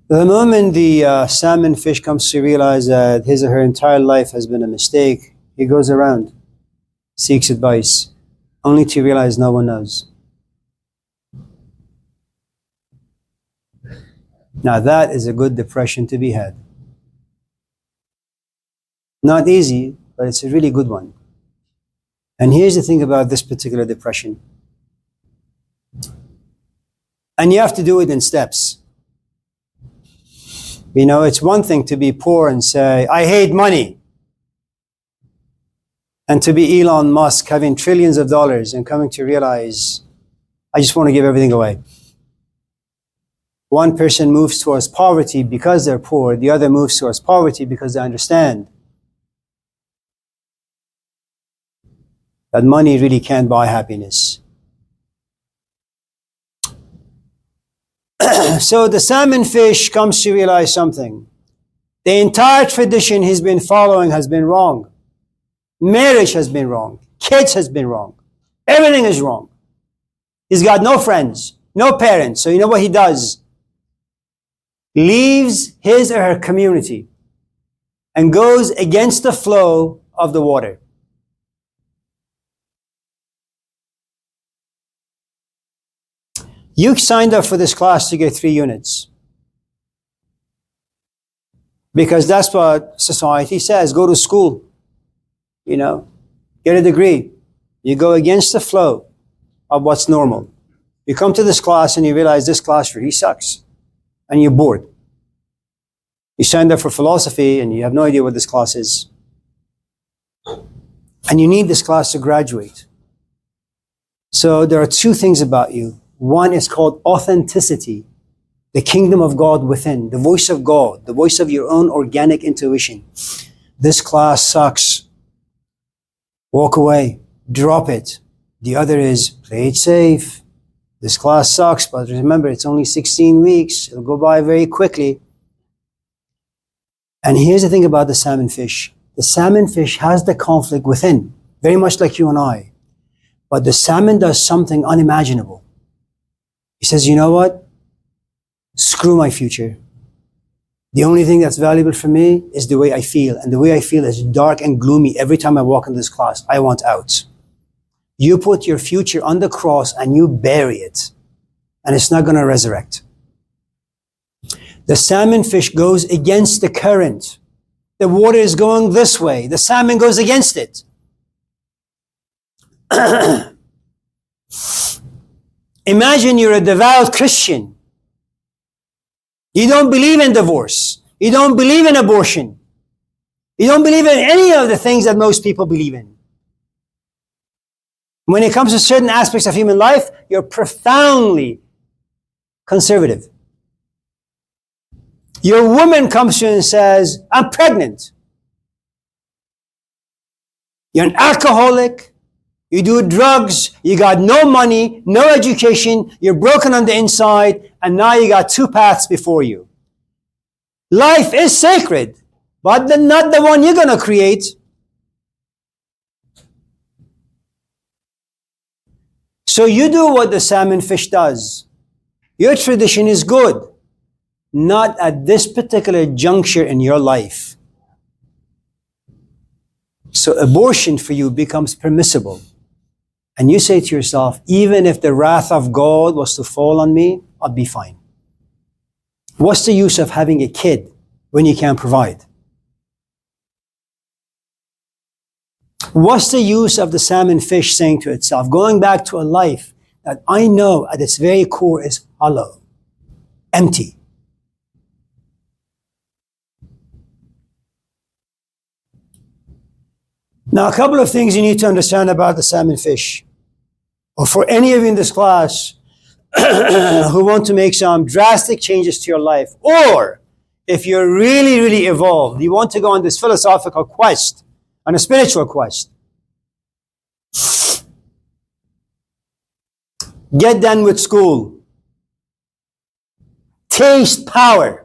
The moment the salmon fish comes to realize that his or her entire life has been a mistake, he goes around, seeks advice, only to realize no one knows. Now that is a good depression to be had. Not easy, but it's a really good one. And here's the thing about this particular depression. And you have to do it in steps. You know, it's one thing to be poor and say, I hate money. And to be Elon Musk having trillions of dollars and coming to realize, I just want to give everything away. One person moves towards poverty because they're poor. The other moves towards poverty because they understand that money really can't buy happiness. So the salmon fish comes to realize something. The entire tradition he's been following has been wrong. Marriage has been wrong. Kids has been wrong. Everything is wrong. He's got no friends, no parents. So you know what he does? Leaves his or her community and goes against the flow of the water. You signed up for this class to get 3 units. Because that's what society says. Go to school. You know, get a degree. You go against the flow of what's normal. You come to this class and you realize this class really sucks. And you're bored. You signed up for philosophy and you have no idea what this class is. And you need this class to graduate. So there are 2 things about you. One is called authenticity, the kingdom of God within, the voice of God, the voice of your own organic intuition. This class sucks. Walk away, drop it. The other is play it safe. This class sucks, but remember, it's only 16 weeks. It'll go by very quickly. And here's the thing about the salmon fish. The salmon fish has the conflict within, very much like you and I. But the salmon does something unimaginable. He says, you know what? Screw my future. The only thing that's valuable for me is the way I feel. And the way I feel is dark and gloomy every time I walk into this class. I want out. You put your future on the cross and you bury it. And it's not going to resurrect. The salmon fish goes against the current. The water is going this way. The salmon goes against it. Imagine you're a devout Christian. You don't believe in divorce. You don't believe in abortion. You don't believe in any of the things that most people believe in. When it comes to certain aspects of human life, you're profoundly conservative. Your woman comes to you and says, I'm pregnant. You're an alcoholic. You do drugs. You got no money, no education. You're broken on the inside. And now you got two paths before you. Life is sacred, but not the one you're going to create. So you do what the salmon fish does. Your tradition is good. Not at this particular juncture in your life. So abortion for you becomes permissible. And you say to yourself, even if the wrath of God was to fall on me, I'd be fine. What's the use of having a kid when you can't provide? What's the use of the salmon fish saying to itself, going back to a life that I know at its very core is hollow, empty? Now, a couple of things you need to understand about the salmon fish, or for any of you in this class who want to make some drastic changes to your life, or if you're really, really evolved, you want to go on this philosophical quest, on a spiritual quest. Get done with school. Taste power.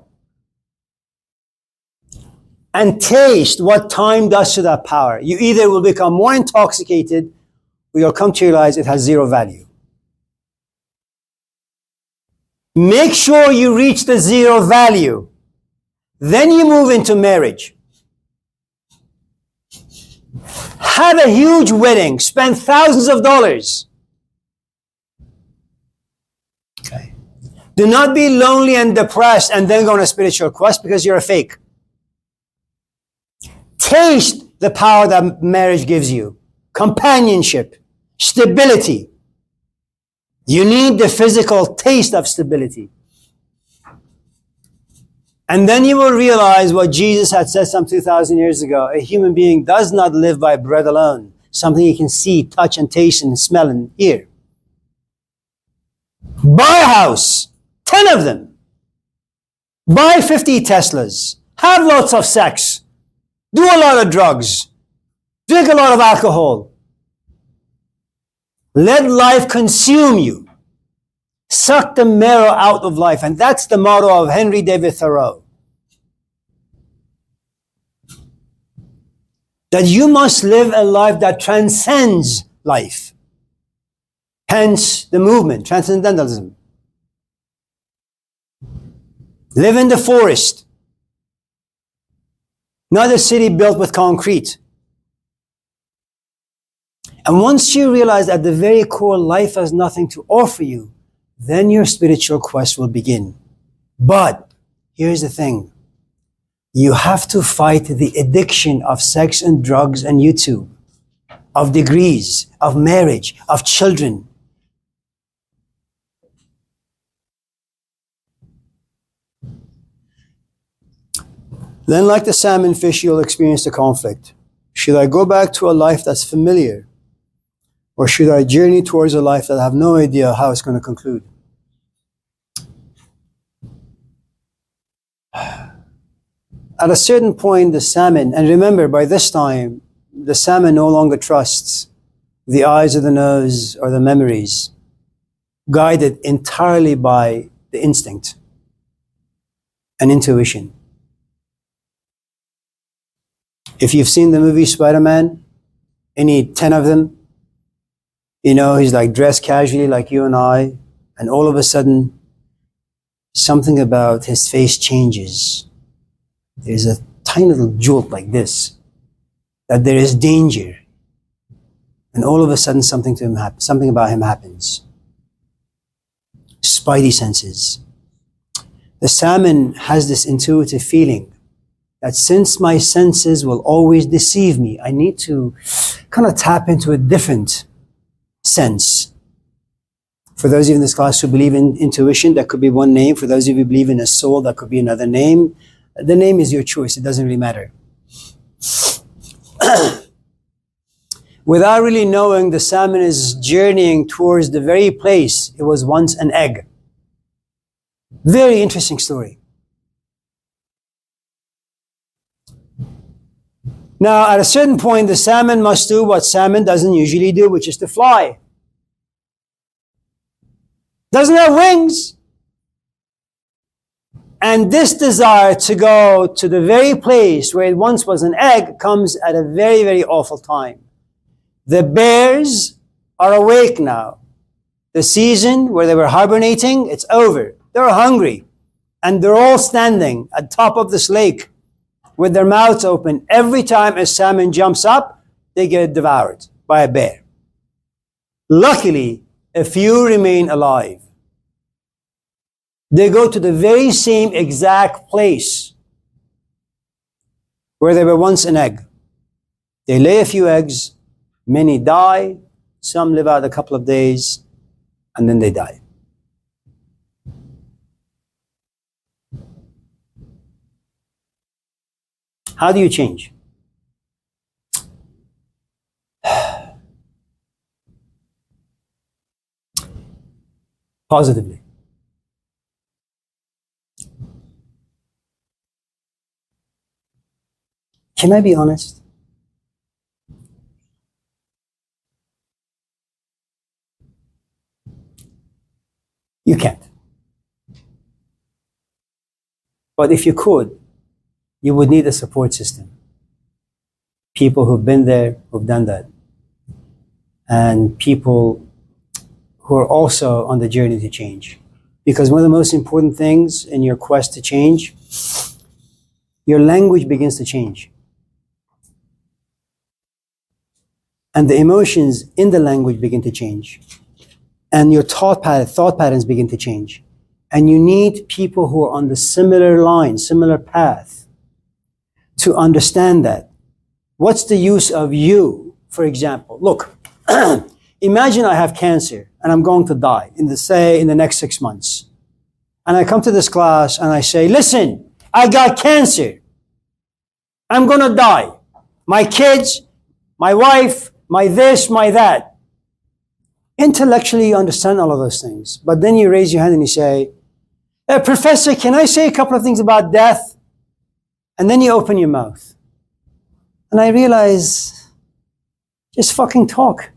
And taste what time does to that power. You either will become more intoxicated, or you'll come to realize it has zero value. Make sure you reach the zero value. Then you move into marriage. Have a huge wedding. Spend thousands of dollars. Okay. Do not be lonely and depressed and then go on a spiritual quest because you're a fake. Taste the power that marriage gives you. Companionship. Stability. You need the physical taste of stability. And then you will realize what Jesus had said some 2,000 years ago. A human being does not live by bread alone. Something you can see, touch, and taste, and smell, and hear. Buy a house. 10 of them. Buy 50 Teslas. Have lots of sex. Do a lot of drugs. Drink a lot of alcohol. Let life consume you. Suck the marrow out of life. And that's the motto of Henry David Thoreau. That you must live a life that transcends life. Hence the movement, transcendentalism. Live in the forest. Not a city built with concrete. And once you realize at the very core life has nothing to offer you, then your spiritual quest will begin. But here's the thing. You have to fight the addiction of sex and drugs and YouTube, of degrees, of marriage, of children. Then, like the salmon fish, you'll experience the conflict. Should I go back to a life that's familiar? Or should I journey towards a life that I have no idea how it's going to conclude? At a certain point, the salmon, and remember, by this time, the salmon no longer trusts the eyes or the nose or the memories, guided entirely by the instinct and intuition. If you've seen the movie Spider-Man, any 10 of them, you know, he's like dressed casually like you and I, and all of a sudden, something about his face changes. There's a tiny little jolt like this, that there is danger. And all of a sudden something about him happens. Spidey senses. The salmon has this intuitive feeling that since my senses will always deceive me, I need to kind of tap into a different sense. For those of you in this class who believe in intuition, that could be one name. For those of you who believe in a soul, that could be another name. The name is your choice. It doesn't really matter. Without really knowing, the salmon is journeying towards the very place it was once an egg. Very interesting story. Now, at a certain point, the salmon must do what salmon doesn't usually do, which is to fly. Doesn't have wings. And this desire to go to the very place where it once was an egg comes at a very, very awful time. The bears are awake now. The season where they were hibernating, it's over. They're hungry. And they're all standing at the top of this lake with their mouths open. Every time a salmon jumps up, they get devoured by a bear. Luckily, a few remain alive. They go to the very same exact place where they were once an egg. They lay a few eggs, many die, some live out a couple of days, and then they die. How do you change? Positively. Can I be honest? You can't. But if you could, you would need a support system. People who've been there, who've done that. And people who are also on the journey to change. Because one of the most important things in your quest to change, your language begins to change. And the emotions in the language begin to change. And your thought patterns begin to change. And you need people who are on the similar line, similar path, to understand that. What's the use of you, for example? Look, imagine I have cancer and I'm going to die in the next 6 months. And I come to this class and I say, listen, I got cancer. I'm going to die. My kids, my wife, my this, my that. Intellectually, you understand all of those things. But then you raise your hand and you say, Professor, can I say a couple of things about death? And then you open your mouth. And I realize, just fucking talk.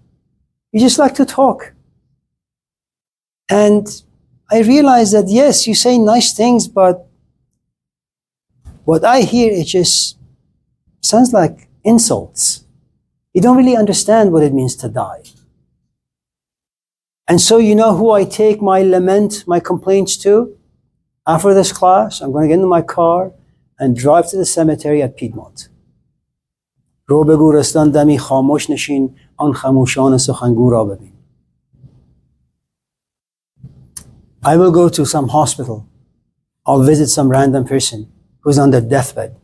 You just like to talk. And I realize that, yes, you say nice things, but what I hear, it just sounds like insults. You don't really understand what it means to die. And so you know who I take my lament, my complaints to? After this class, I'm going to get into my car and drive to the cemetery at Piedmont. رو به گورستان دمی خاموش نشین آن خموشان سخنگو را ببین. I will go to some hospital. I'll visit some random person who's on their deathbed.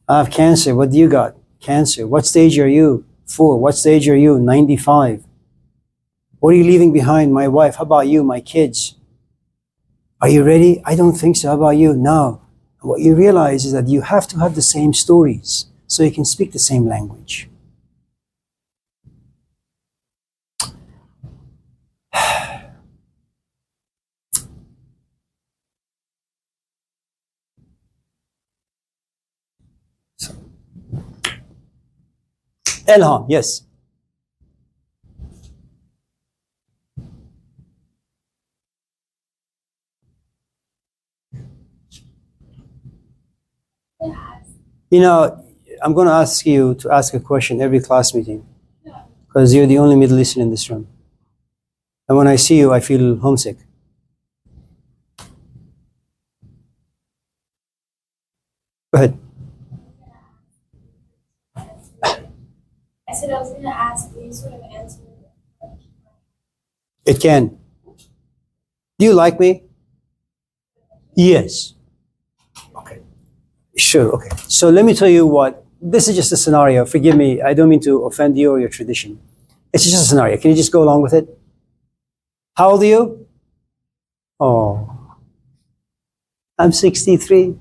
I have cancer. What do you got? Cancer. What stage are you? 4. What stage are you? 95. What are you leaving behind? My wife. How about you? My kids. Are you ready? I don't think so. How about you? No. What you realize is that you have to have the same stories so you can speak the same language. Elham, yes. You know, I'm going to ask you to ask a question every class meeting because you're the only Middle Eastern in this room. And when I see you, I feel homesick. Go ahead. I said I was going to ask, will you sort of answer? It can. Do you like me? Yes. Okay. Sure, okay. So let me tell you what, this is just a scenario. Forgive me, I don't mean to offend you or your tradition. It's just a scenario. Can you just go along with it? How old are you? Oh, I'm 63.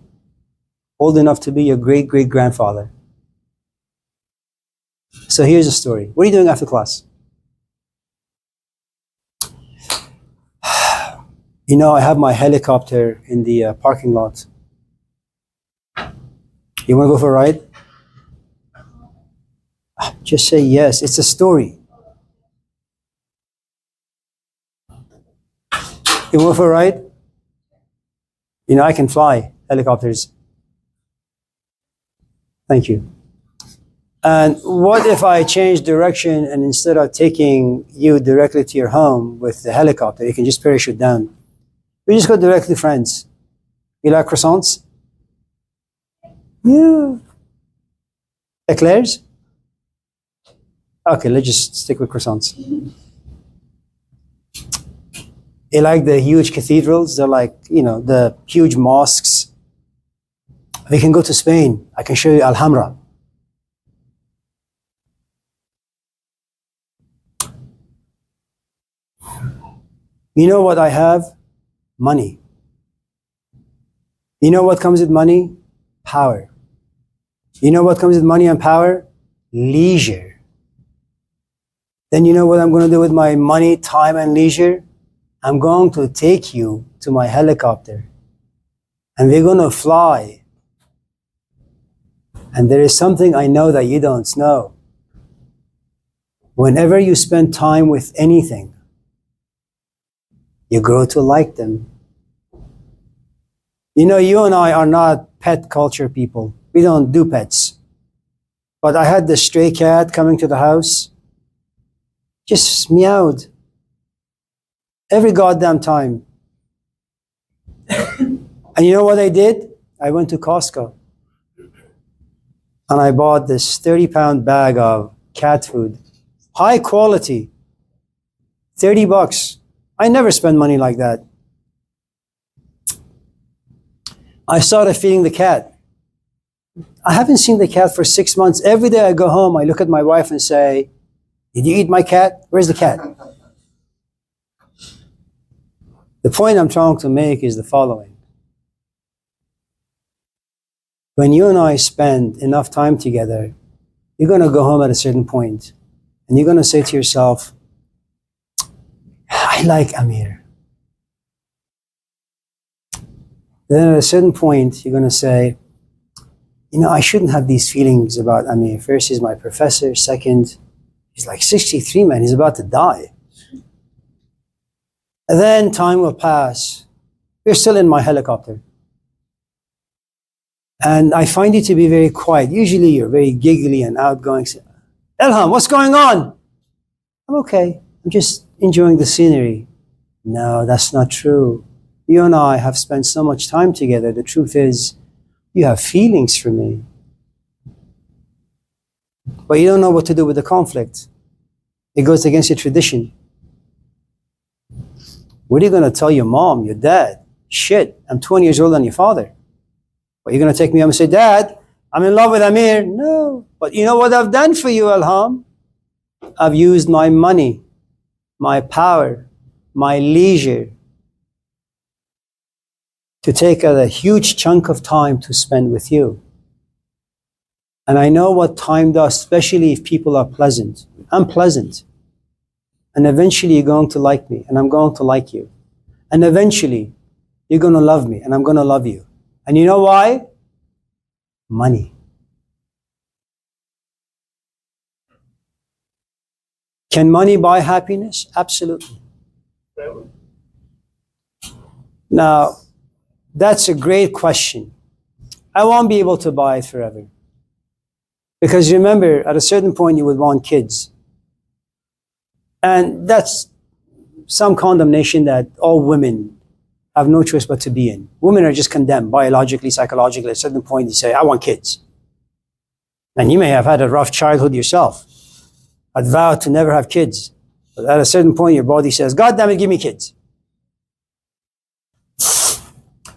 Old enough to be your great-great-grandfather. So here's the story. What are you doing after class? You know, I have my helicopter in the parking lot. You want to go for a ride? Just say yes. It's a story. You want for a ride? You know, I can fly helicopters. Thank you. And what if I change direction and instead of taking you directly to your home with the helicopter, you can just parachute down. We just go directly to France. You like croissants? Yeah. Eclairs? Okay, let's just stick with croissants. You like the huge cathedrals? They're like, you know, the huge mosques. We can go to Spain. I can show you Alhambra. You know what I have? Money. You know what comes with money? Power. You know what comes with money and power? Leisure. Then you know what I'm going to do with my money, time, and leisure? I'm going to take you to my helicopter. And we're going to fly. And there is something I know that you don't know. Whenever you spend time with anything, you grow to like them. You know, you and I are not pet culture people. We don't do pets. But I had this stray cat coming to the house. Just meowed. Every goddamn time. And you know what I did? I went to Costco. And I bought this 30-pound bag of cat food. High quality. $30. I never spend money like that. I started feeding the cat. I haven't seen the cat for 6 months. Every day I go home, I look at my wife and say, "Did you eat my cat? Where's the cat?" The point I'm trying to make is the following. When you and I spend enough time together, you're going to go home at a certain point and you're going to say to yourself, "I like Amir." Then at a certain point, you're going to say, "You know, I shouldn't have these feelings about Amir. First, he's my professor. Second, he's like 63, man. He's about to die." And then time will pass. You're still in my helicopter. And I find you to be very quiet. Usually you're very giggly and outgoing. "Elham, what's going on?" "I'm okay. I'm just enjoying the scenery." No, that's not true. You and I have spent so much time together. The truth is, you have feelings for me. But you don't know what to do with the conflict. It goes against your tradition. What are you going to tell your mom, your dad? "Shit, I'm 20 years older than your father." But you're going to take me home and say, "Dad, I'm in love with Amir." No. But you know what I've done for you, Alham? I've used my money, my power, my leisure to take a huge chunk of time to spend with you. And I know what time does, especially if people are pleasant. I'm pleasant. And eventually you're going to like me, and I'm going to like you. And eventually you're going to love me, and I'm going to love you. And you know why? Money. Can money buy happiness? Absolutely. Now, that's a great question. I won't be able to buy it forever. Because remember, at a certain point you would want kids. And that's some condemnation that all women have no choice but to be in. Women are just condemned biologically, psychologically. At a certain point you say, "I want kids." And you may have had a rough childhood yourself. I'd vowed to never have kids. But at a certain point your body says, "God damn it, give me kids."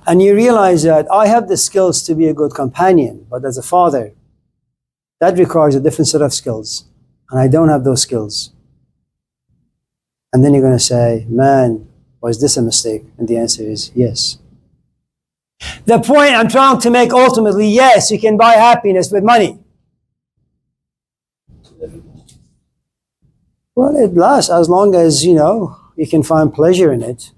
And you realize that I have the skills to be a good companion, but as a father, that requires a different set of skills. And I don't have those skills. And then you're going to say, man, was this a mistake? And the answer is yes. The point I'm trying to make ultimately, yes, you can buy happiness with money. Well, it lasts as long as, you know, you can find pleasure in it.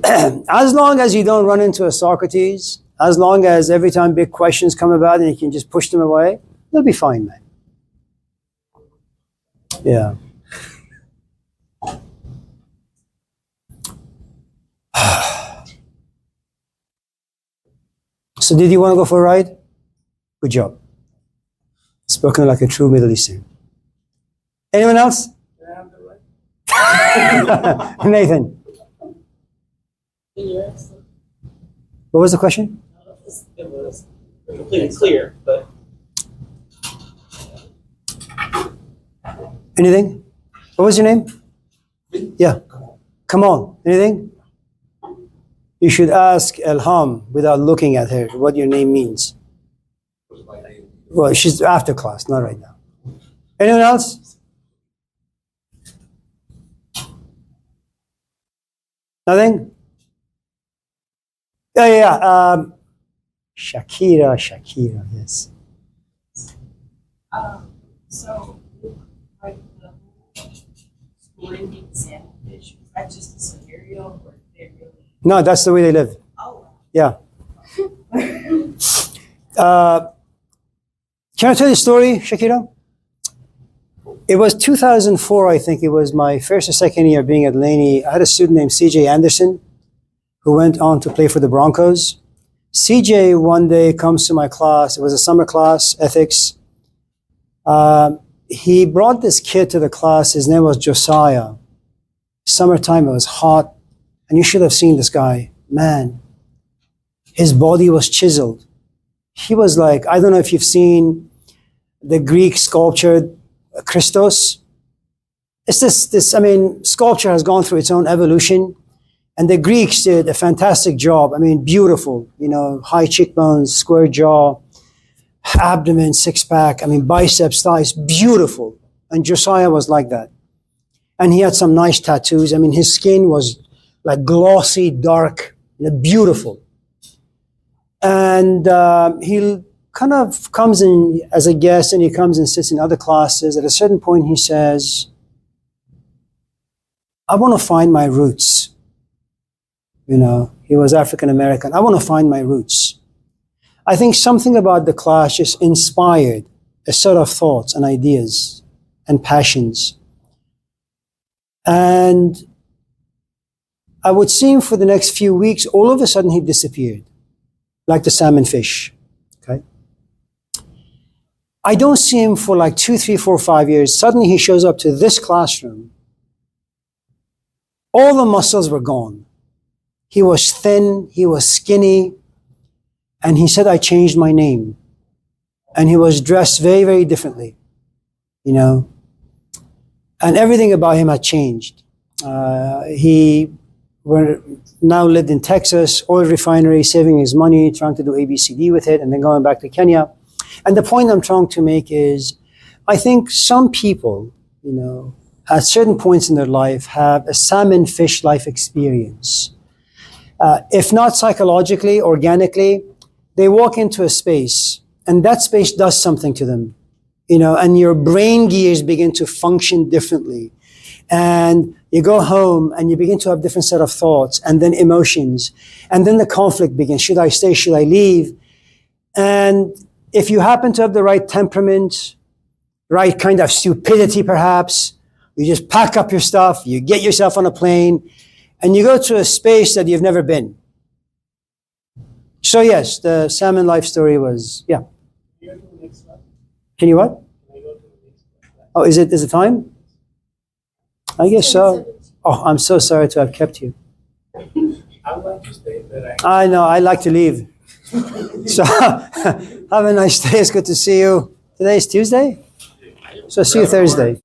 As long as you don't run into a Socrates, as long as every time big questions come about and you can just push them away, you'll be fine, man. Yeah. So did you want to go for a ride? Good job. Spoken like a true Middle Eastern. Anyone else? Nathan. What was the question? It was completely clear, but Anything? What was your name? Yeah. Come on. Anything? You should ask Elham without looking at her what your name means. Well, she's after class, not right now. Anyone else? Nothing? Yeah. Shakira, yes. So, like the scoring exam fish, was that just a scenario or they really? No, that's the way they live. Oh. Yeah. Can I tell you a story, Shakira? It was 2004, I think. It was my first or second year being at Laney. I had a student named CJ Anderson who went on to play for the Broncos. CJ one day comes to my class. It was a summer class, ethics. He brought this kid to the class. His name was Josiah. Summertime, it was hot. And you should have seen this guy. Man, his body was chiseled. He was like, I don't know if you've seen the Greek sculpture, Christos. It's sculpture has gone through its own evolution. And the Greeks did a fantastic job. I mean, beautiful, high cheekbones, square jaw, abdomen, six-pack, biceps, thighs, beautiful. And Josiah was like that. And he had some nice tattoos. His skin was like glossy, dark, beautiful. And he kind of comes in as a guest, and he comes and sits in other classes. At a certain point, he says, I want to find my roots. He was African American. I want to find my roots. I think something about the class just inspired a set of thoughts and ideas and passions. And I would see him for the next few weeks. All of a sudden, he disappeared, like the salmon fish. Okay. I don't see him for like 2, 3, 4, 5 years. Suddenly, he shows up to this classroom. All the muscles were gone. He was thin, he was skinny, and he said, I changed my name. And he was dressed very, very differently, And everything about him had changed. He now lived in Texas, oil refinery, saving his money, trying to do ABCD with it, and then going back to Kenya. And the point I'm trying to make is, I think some people, at certain points in their life have a salmon fish life experience. If not psychologically, organically, they walk into a space and that space does something to them, and your brain gears begin to function differently. And you go home and you begin to have different set of thoughts and then emotions. And then the conflict begins. Should I stay? Should I leave? And if you happen to have the right temperament, right kind of stupidity perhaps, you just pack up your stuff, you get yourself on a plane, and you go to a space that you've never been. So yes, the salmon life story was, yeah. Can you what? Oh, is it time? I guess so. Oh, I'm so sorry to have kept you. I'd like to stay, but I know, I like to leave. So have a nice day. It's good to see you. Today's Tuesday? So see you Thursday.